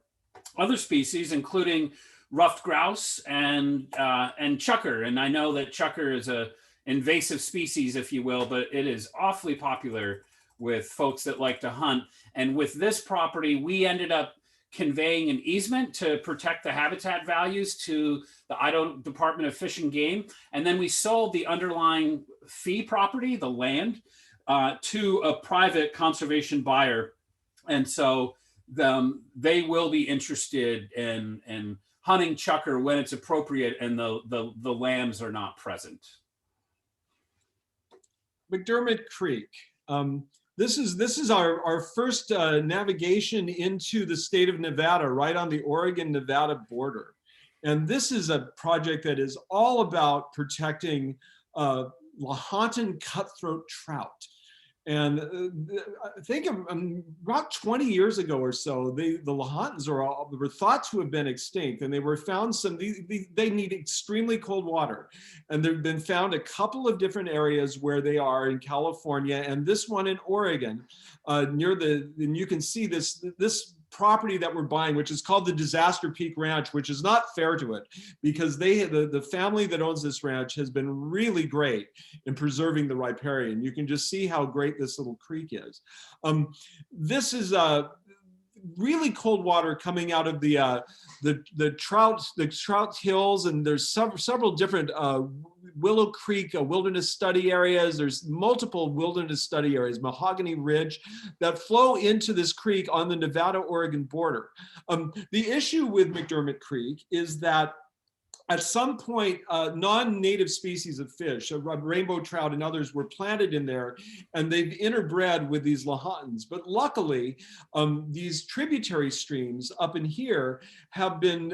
other species, including ruffed grouse and chukar. And I know that chukar is a invasive species, if you will, but it is awfully popular with folks that like to hunt. And with this property, we ended up conveying an easement to protect the habitat values to the Idaho Department of Fish and Game. And then we sold the underlying fee property, the land, to a private conservation buyer. And so they will be interested in hunting chukar when it's appropriate and the lambs are not present. McDermott Creek. This is our first navigation into the state of Nevada, right on the Oregon-Nevada border. And this is a project that is all about protecting Lahontan cutthroat trout. And I think about 20 years ago or so, the Lahontan's were thought to have been extinct, and they were found they need extremely cold water. And they've been found a couple of different areas where they are in California, and this one in Oregon, and you can see this property that we're buying, which is called the Disaster Peak Ranch, which is not fair to it, because the family that owns this ranch has been really great in preserving the riparian. You can just see how great this little creek is. This is really cold water coming out of the Trout Hills, and there's several different Willow Creek wilderness study areas. There's multiple wilderness study areas, Mahogany Ridge, that flow into this creek on the Nevada-Oregon border. The issue with McDermott Creek is that at some point, non-native species of fish, rainbow trout and others, were planted in there, and they've interbred with these Lahontan's. But luckily, these tributary streams up in here have been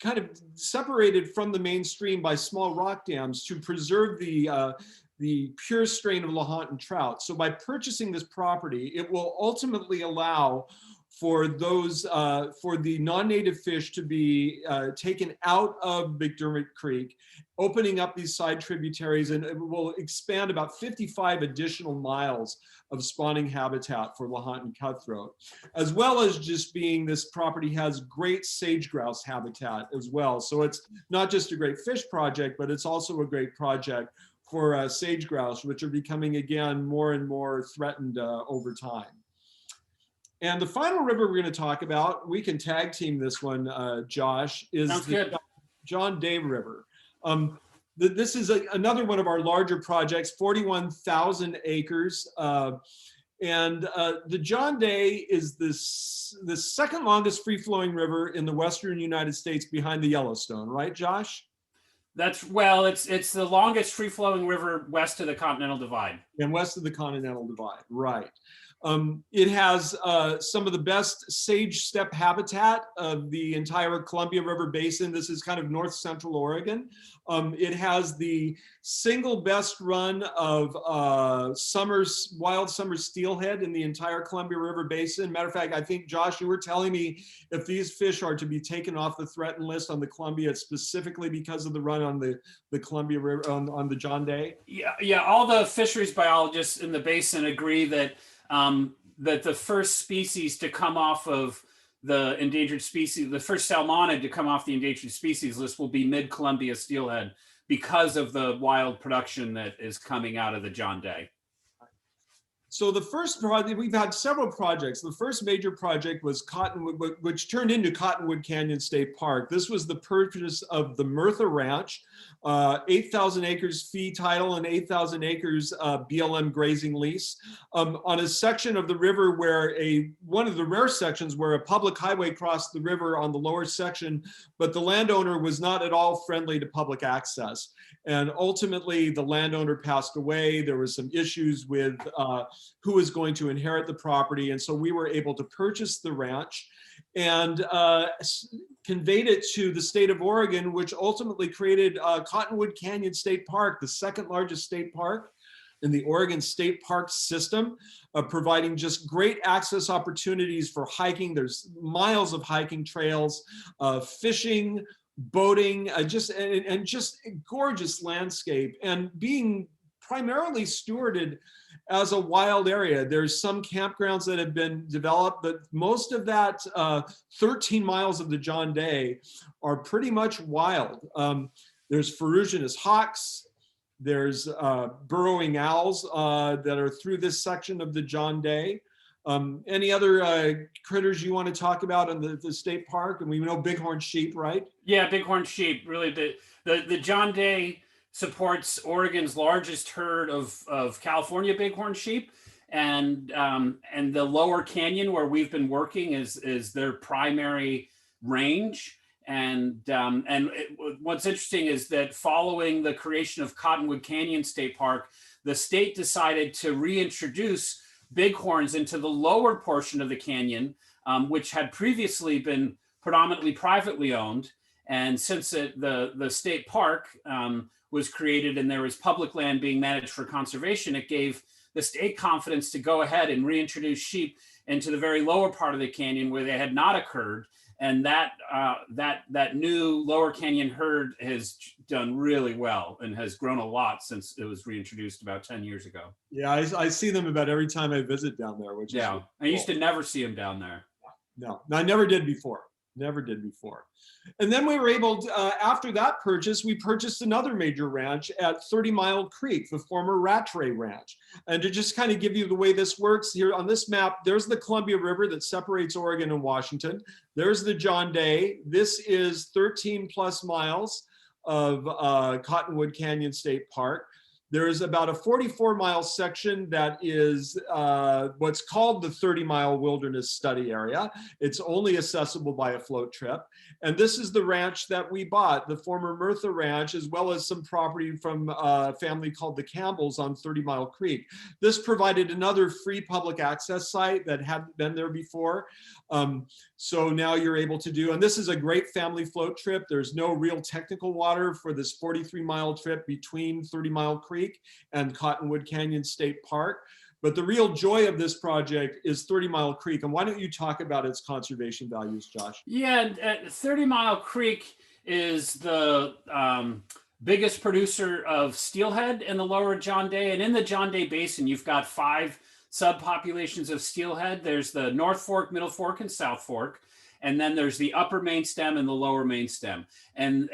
kind of separated from the mainstream by small rock dams to preserve the pure strain of Lahontan trout. So by purchasing this property, it will ultimately allow for the non-native fish to be taken out of McDermott Creek, opening up these side tributaries, and it will expand about 55 additional miles of spawning habitat for Lahontan cutthroat, as well as just being, this property has great sage grouse habitat as well. So it's not just a great fish project, but it's also a great project for sage grouse, which are becoming, again, more and more threatened over time. And the final river we're going to talk about, we can tag team this one, Josh, is the John Day River. This is another one of our larger projects, 41,000 acres. And the John Day is the second longest free-flowing river in the western United States behind the Yellowstone, right, Josh? It's the longest free-flowing river west of the Continental Divide. And west of the Continental Divide, right. It has some of the best sage steppe habitat of the entire Columbia River Basin. This is kind of north central Oregon. It has the single best run of wild summer steelhead in the entire Columbia River Basin. Matter of fact, I think, Josh, you were telling me if these fish are to be taken off the threatened list on the Columbia, it's specifically because of the run on the Columbia River, on the John Day. Yeah. All the fisheries biologists in the basin agree that that the first species to come off of the endangered species, the first salmonid to come off the endangered species list will be mid-Columbia steelhead because of the wild production that is coming out of the John Day. So the first project, we've had several projects. The first major project was Cottonwood, which turned into Cottonwood Canyon State Park. This was the purchase of the Murtha Ranch, 8,000 acres fee title and 8,000 acres BLM grazing lease on a section of the river where one of the rare sections where a public highway crossed the river on the lower section, but the landowner was not at all friendly to public access. And ultimately, the landowner passed away. There was some issues with who was going to inherit the property. And so we were able to purchase the ranch and conveyed it to the state of Oregon, which ultimately created Cottonwood Canyon State Park, the second largest state park in the Oregon State Park system, providing just great access opportunities for hiking. There's miles of hiking trails, fishing, boating, just a gorgeous landscape, and being primarily stewarded as a wild area. There's some campgrounds that have been developed, but most of that 13 miles of the John Day are pretty much wild. There's ferruginous hawks, there's burrowing owls that are through this section of the John Day. Any other critters you want to talk about in the state park? And we know bighorn sheep, right? Yeah, bighorn sheep. Really, the John Day supports Oregon's largest herd of California bighorn sheep, and the Lower Canyon, where we've been working, is their primary range. And what's interesting is that following the creation of Cottonwood Canyon State Park, the state decided to reintroduce bighorns into the lower portion of the canyon, which had previously been predominantly privately owned. And since the state park was created and there was public land being managed for conservation, it gave the state confidence to go ahead and reintroduce sheep into the very lower part of the canyon where they had not occurred. And that new lower canyon herd has done really well and has grown a lot since it was reintroduced about 10 years ago. Yeah, I see them about every time I visit down there, which is Yeah, cool. I used to never see them down there. No, I never did before. Never did before. And then we were able to, after that purchase, we purchased another major ranch at 30 Mile Creek, the former Rattray Ranch. And to just kind of give you the way this works, here on this map, there's the Columbia River that separates Oregon and Washington. There's the John Day. This is 13 plus miles of Cottonwood Canyon State Park. There's about a 44-mile section that is what's called the 30-mile Wilderness Study Area. It's only accessible by a float trip. And this is the ranch that we bought, the former Murtha Ranch, as well as some property from a family called the Campbells on 30 Mile Creek. This provided another free public access site that hadn't been there before. So now you're able to do, and this is a great family float trip. There's no real technical water for this 43-mile trip between 30 Mile Creek and Cottonwood Canyon State Park. But the real joy of this project is 30 Mile Creek. And why don't you talk about its conservation values, Josh? Yeah, 30 Mile Creek is the biggest producer of steelhead in the lower John Day. And in the John Day Basin, you've got 5 subpopulations of steelhead. There's the North Fork, Middle Fork, and South Fork. And then there's the upper main stem and the lower main stem. And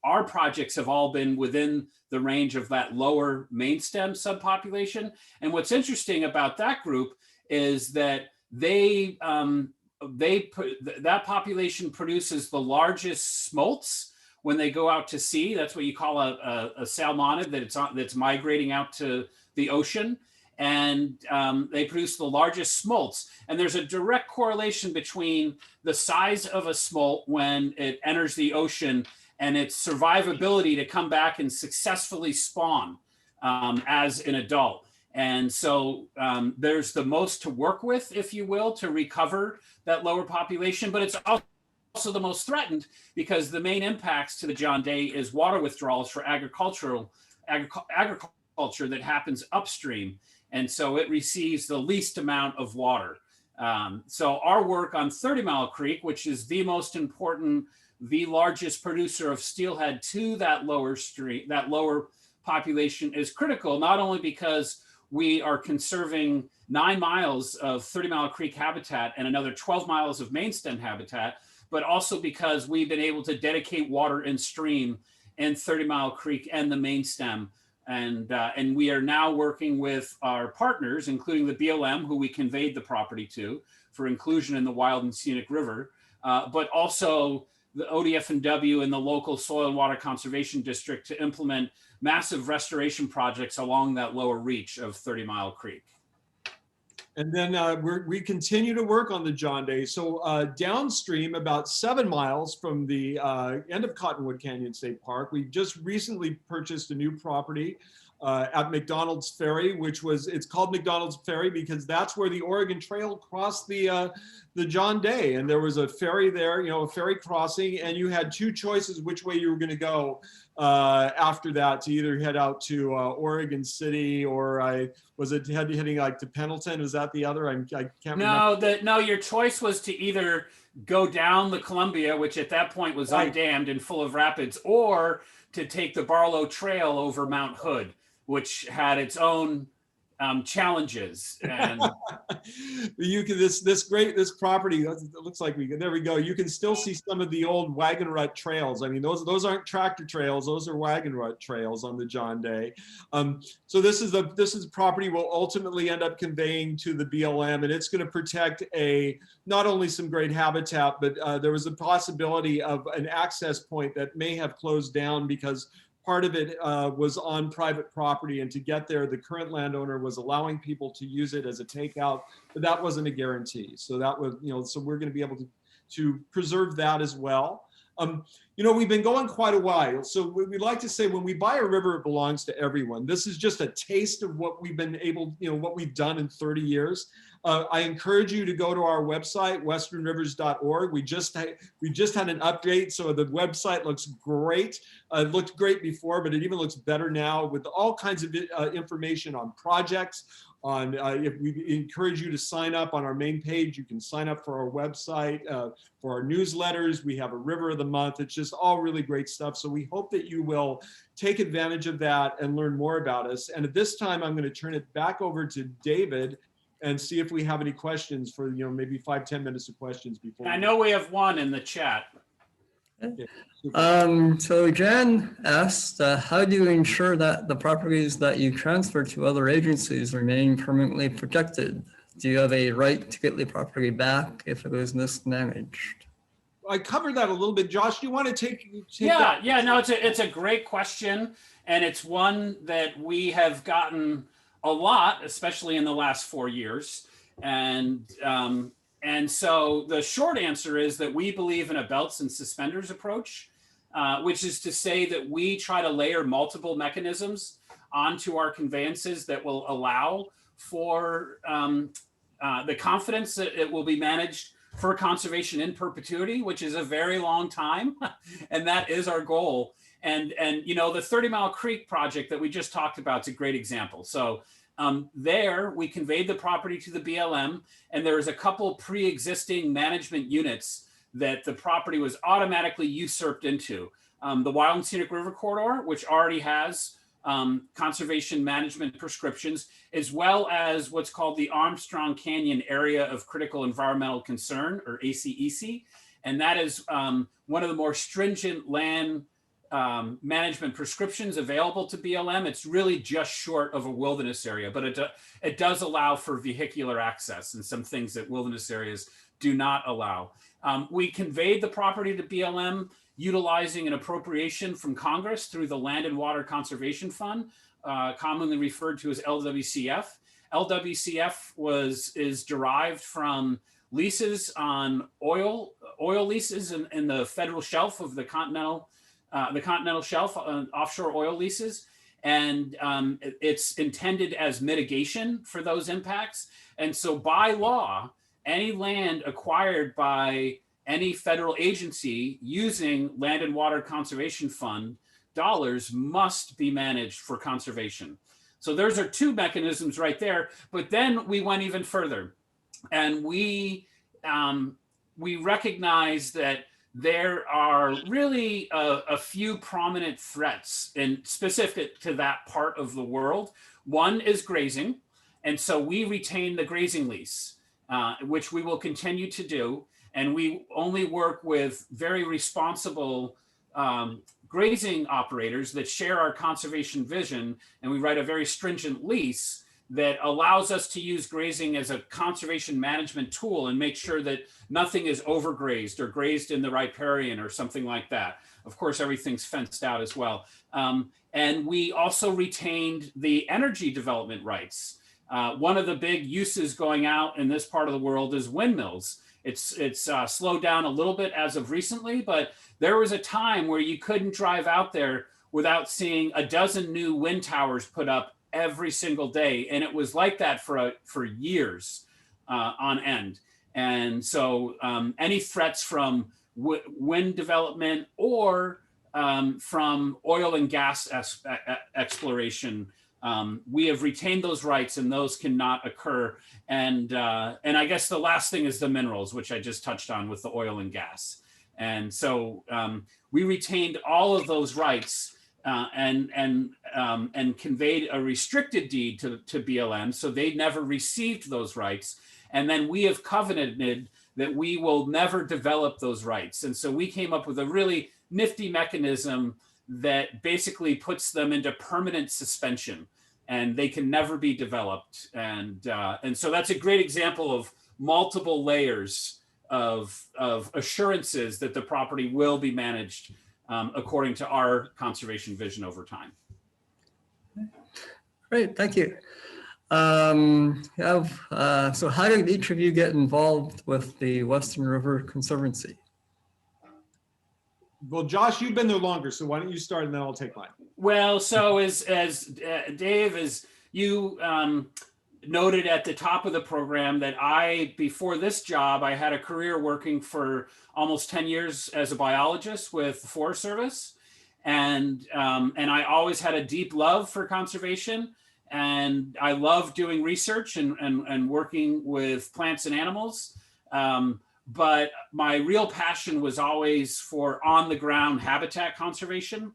our projects have all been within the range of that lower main stem subpopulation. And what's interesting about that group is that that population produces the largest smolts when they go out to sea. That's what you call a salmonid that's migrating out to the ocean. And they produce the largest smolts. And there's a direct correlation between the size of a smolt when it enters the ocean and its survivability to come back and successfully spawn as an adult. And so there's the most to work with, if you will, to recover that lower population, but it's also the most threatened because the main impacts to the John Day is water withdrawals for agriculture that happens upstream. And so it receives the least amount of water. So our work on 30 Mile Creek, which is the most important, the largest producer of steelhead to that lower population, is critical, not only because we are conserving 9 miles of 30 Mile Creek habitat and another 12 miles of main stem habitat, but also because we've been able to dedicate water and stream in 30 Mile Creek and the main stem. And we are now working with our partners, including the BLM, who we conveyed the property to for inclusion in the Wild and Scenic River, but also the ODF&W and the local Soil and Water Conservation District to implement massive restoration projects along that lower reach of 30 Mile Creek. And then we continue to work on the John Day. So downstream, about 7 miles from the end of Cottonwood Canyon State Park, we just recently purchased a new property at McDonald's Ferry, it's called McDonald's Ferry because that's where the Oregon Trail crossed the John Day. And there was a ferry there, a ferry crossing, and you had 2 choices which way you were going to go after that, to either head out to Oregon City or heading like to Pendleton? Was that the other? I can't remember. No, your choice was to either go down the Columbia, which at that point was undammed and full of rapids, or to take the Barlow Trail over Mount Hood, which had its own challenges. And you can this property, it looks like there we go. You can still see some of the old wagon rut trails. I mean, those aren't tractor trails, those are wagon rut trails on the John Day. So this is property we'll ultimately end up conveying to the BLM, and it's going to protect not only some great habitat, but there was a possibility of an access point that may have closed down because part of it was on private property, and to get there, the current landowner was allowing people to use it as a takeout, but that wasn't a guarantee. So that was, so we're going to be able to preserve that as well. We've been going quite a while. So we like to say when we buy a river, it belongs to everyone. This is just a taste of what we've been able, what we've done in 30 years. I encourage you to go to our website, westernrivers.org. We just had an update, so the website looks great. It looked great before, but it even looks better now with all kinds of information on projects, If we encourage you to sign up on our main page, you can sign up for our website, for our newsletters. We have a River of the Month. It's just all really great stuff. So we hope that you will take advantage of that and learn more about us. And at this time, I'm going to turn it back over to David and see if we have any questions for, maybe 5-10 minutes of questions before. I know we have one in the chat. Okay. So Jan asked, how do you ensure that the properties that you transfer to other agencies remain permanently protected? Do you have a right to get the property back if it was mismanaged? I covered that a little bit. Josh, do you want to take Yeah, that? no, it's a great question, and it's one that we have gotten a lot, especially in the last 4 years. And so the short answer is that we believe in a belts and suspenders approach, which is to say that we try to layer multiple mechanisms onto our conveyances that will allow for the confidence that it will be managed for conservation in perpetuity, which is a very long time. And that is our goal. And the 30 Mile Creek project that we just talked about is a great example. So there we conveyed the property to the BLM, and there was a couple pre-existing management units that the property was automatically usurped into. The Wild and Scenic River Corridor, which already has conservation management prescriptions, as well as what's called the Armstrong Canyon Area of Critical Environmental Concern, or ACEC. And that is one of the more stringent land management prescriptions available to BLM. It's really just short of a wilderness area, but it does allow for vehicular access and some things that wilderness areas do not allow. We conveyed the property to BLM utilizing an appropriation from Congress through the Land and Water Conservation Fund, commonly referred to as LWCF. LWCF is derived from leases on oil leases in the federal shelf of the continental shelf, offshore oil leases. And it's intended as mitigation for those impacts. And so by law, any land acquired by any federal agency using Land and Water Conservation Fund dollars must be managed for conservation. So those are two mechanisms right there. But then we went even further, and we recognize that there are really a few prominent threats specific to that part of the world. One is grazing. And so we retain the grazing lease, which we will continue to do. And we only work with very responsible grazing operators that share our conservation vision. And we write a very stringent lease that allows us to use grazing as a conservation management tool and make sure that nothing is overgrazed or grazed in the riparian or something like that. Of course, everything's fenced out as well. And we also retained the energy development rights. One of the big uses going out in this part of the world is windmills. It's slowed down a little bit as of recently, but there was a time where you couldn't drive out there without seeing a dozen new wind towers put up every single day. And it was like that for years on end. And so any threats from wind development or from oil and gas exploration, we have retained those rights, and those cannot occur. And I guess the last thing is the minerals, which I just touched on with the oil and gas. And so we retained all of those rights and conveyed a restricted deed to BLM, so they never received those rights. And then we have covenanted that we will never develop those rights. And so we came up with a really nifty mechanism that basically puts them into permanent suspension, and they can never be developed. And so that's a great example of multiple layers of assurances that the property will be managed according to our conservation vision over time. Great, thank you. So how did each of you get involved with the Western River Conservancy? Well, Josh, you've been there longer, so why don't you start and then I'll take mine. Well, so as Dave, as you noted at the top of the program, that before this job, I had a career working for almost 10 years as a biologist with the Forest Service. And I always had a deep love for conservation. and I love doing research and working with plants and animals. But my real passion was always for on-the-ground habitat conservation,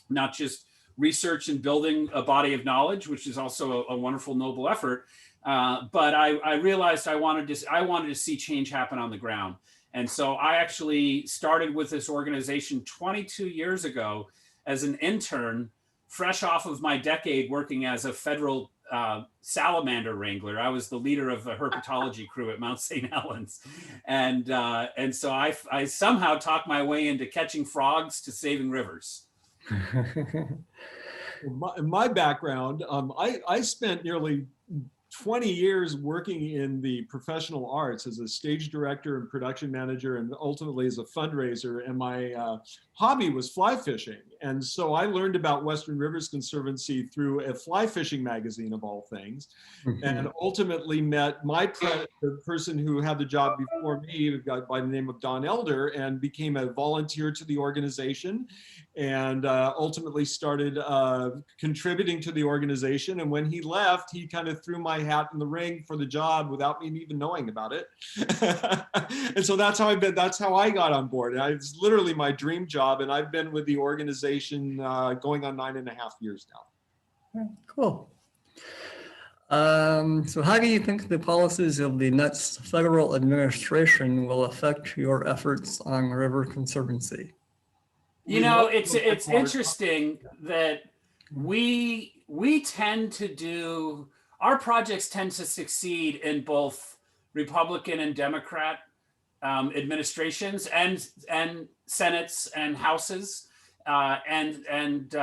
not just research and building a body of knowledge, which is also a wonderful, noble effort. But I realized I wanted to see change happen on the ground. And so I actually started with this organization 22 years ago as an intern, fresh off of my decade working as a federal salamander wrangler. I was the leader of the herpetology crew at Mount St. Helens. And so I somehow talked my way into catching frogs to saving rivers. In my background, I spent nearly 20 years working in the professional arts as a stage director and production manager, and ultimately as a fundraiser. And my hobby was fly fishing. And so I learned about Western Rivers Conservancy through a fly fishing magazine of all things, and ultimately met the person who had the job before me, a guy by the name of Don Elder, and became a volunteer to the organization, and ultimately started contributing to the organization. And when he left, he kind of threw my hat in the ring for the job without me even knowing about it. And so that's how I got on board. And it's literally my dream job. And I've been with the organization going on 9.5 years now. Cool. So how do you think the policies of the next federal administration will affect your efforts on river conservancy? You know, it's interesting that we tend to do, our projects tend to succeed in both Republican and Democrat administrations and senates and houses, and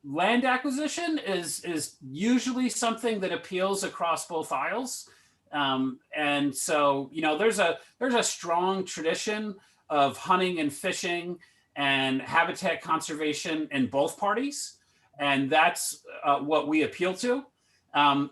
land acquisition is usually something that appeals across both aisles. And so, you know, there's a strong tradition of hunting and fishing and habitat conservation in both parties. And that's what we appeal to.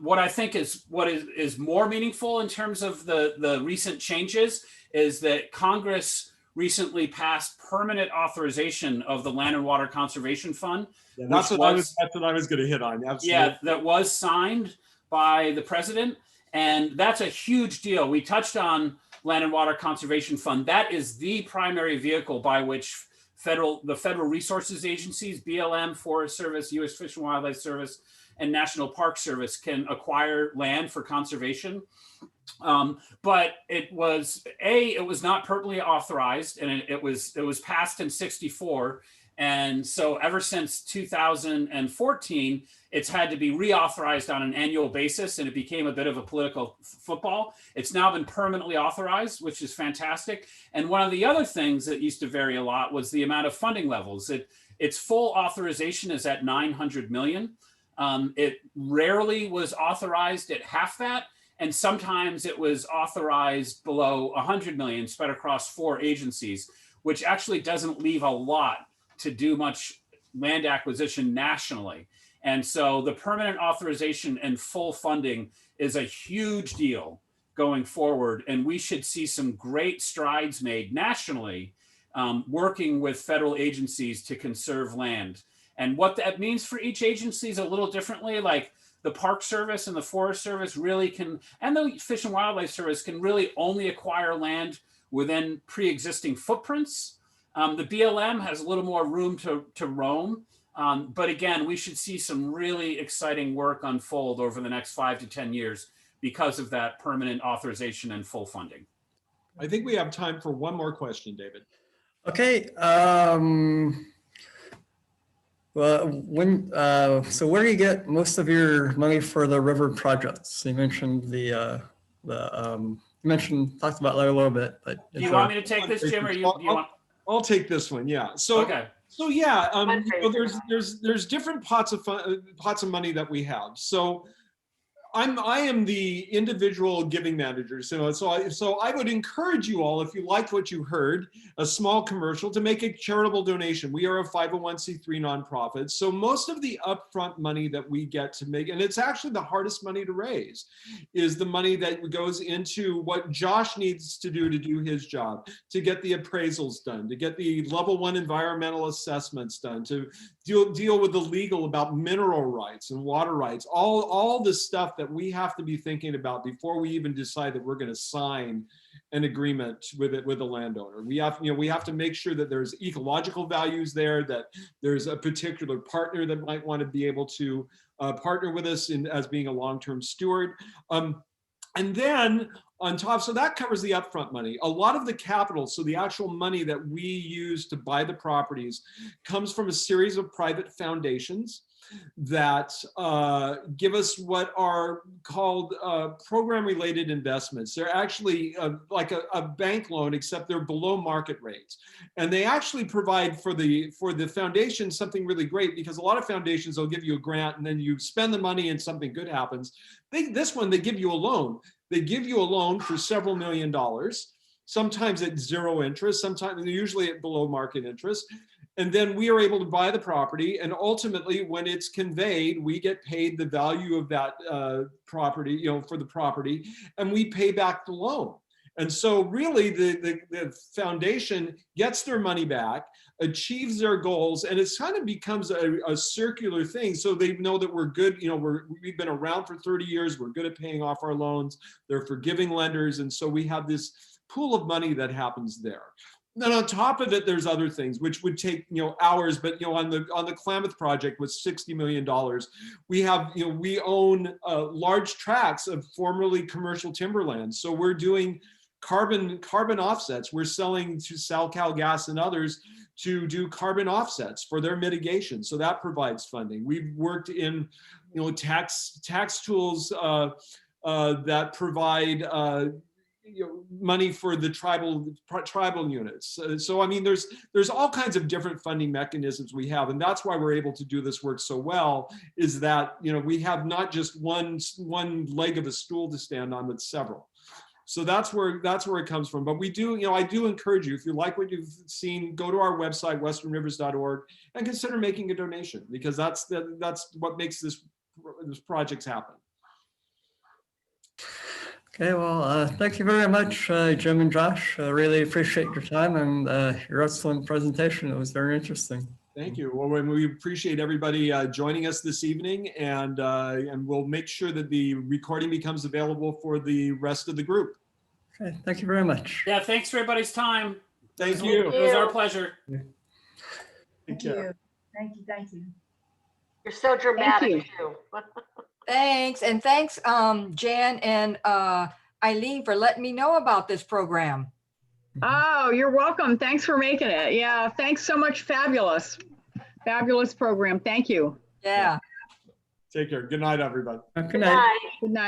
What I think is more meaningful in terms of the recent changes is that Congress recently passed permanent authorization of the Land and Water Conservation Fund. Yeah, that's what I was going to hit on. Absolutely. Yeah, that was signed by the president. And that's a huge deal. We touched on Land and Water Conservation Fund. That is the primary vehicle by which the federal resources agencies, BLM, Forest Service, U.S. Fish and Wildlife Service, and National Park Service can acquire land for conservation. But it was not permanently authorized, and it was passed in '64. And so ever since 2014, it's had to be reauthorized on an annual basis, and it became a bit of a political football. It's now been permanently authorized, which is fantastic. And one of the other things that used to vary a lot was the amount of funding levels. Its full authorization is at $900 million. It rarely was authorized at half that, and sometimes it was authorized below $100 million spread across 4 agencies, which actually doesn't leave a lot to do much land acquisition nationally. And so the permanent authorization and full funding is a huge deal going forward. And we should see some great strides made nationally, working with federal agencies to conserve land. And what that means for each agency is a little differently. Like the Park Service and the Forest Service really can, and the Fish and Wildlife Service can really only acquire land within pre-existing footprints. The BLM has a little more room to roam. But again, we should see some really exciting work unfold over the next 5 to 10 years because of that permanent authorization and full funding. I think we have time for one more question, David. Okay. Well, so where do you get most of your money for the river projects? You mentioned talked about that a little bit, but do you want me to take this, Jim, or do you want? I'll take this one. Yeah. So okay. So yeah, there's different pots of money that we have. So I am the individual giving manager. So I would encourage you all, if you liked what you heard, a small commercial, to make a charitable donation. We are a 501c3 nonprofit. So most of the upfront money that we get to make, and it's actually the hardest money to raise, is the money that goes into what Josh needs to do his job, to get the appraisals done, to get the level 1 environmental assessments done, to deal with the legal about mineral rights and water rights, all the stuff that we have to be thinking about before we even decide that we're going to sign an agreement with the landowner. We have to make sure that there's ecological values there, that there's a particular partner that might want to be able to partner with us as being a long-term steward. And then on top, so that covers the upfront money. A lot of the capital, so the actual money that we use to buy the properties, comes from a series of private foundations that give us what are called program-related investments. They're actually like a bank loan, except they're below market rates. And they actually provide for the foundation something really great, because a lot of foundations, they'll give you a grant and then you spend the money and something good happens. This one, they give you a loan. They give you a loan for several $1 million, sometimes at 0 interest, sometimes usually at below market interest. And then we are able to buy the property, and ultimately when it's conveyed, we get paid the value of that property, for the property, and we pay back the loan. And so really the foundation gets their money back, achieves their goals, and it kind of becomes a circular thing. So they know that we're good, we've been around for 30 years, we're good at paying off our loans, they're forgiving lenders, and so we have this pool of money that happens there. Then on top of it, there's other things which would take hours, but on the Klamath project with $60 million, we own large tracts of formerly commercial timberland. So we're doing carbon offsets. We're selling to SoCal Gas and others to do carbon offsets for their mitigation. So that provides funding. We've worked in tax tools that provide money for the tribal units. So I mean, there's all kinds of different funding mechanisms we have, and that's why we're able to do this work so well. Is that we have not just one leg of a stool to stand on, but several. So that's where it comes from. But we do, I do encourage you, if you like what you've seen, go to our website, westernrivers.org, and consider making a donation, because that's what makes this projects happen. Okay, well, thank you very much, Jim and Josh. I really appreciate your time and your excellent presentation. It was very interesting. Thank you. Well, we appreciate everybody joining us this evening, and we'll make sure that the recording becomes available for the rest of the group. Okay, thank you very much. Yeah, thanks for everybody's time. Thank you. It was our pleasure. Take care. Thank you. You're so dramatic too. Thanks. And thanks, Jan and Eileen, for letting me know about this program. Oh, you're welcome. Thanks for making it. Yeah, thanks so much. Fabulous program. Thank you. Yeah. Take care. Good night, everybody. Good night. Good night.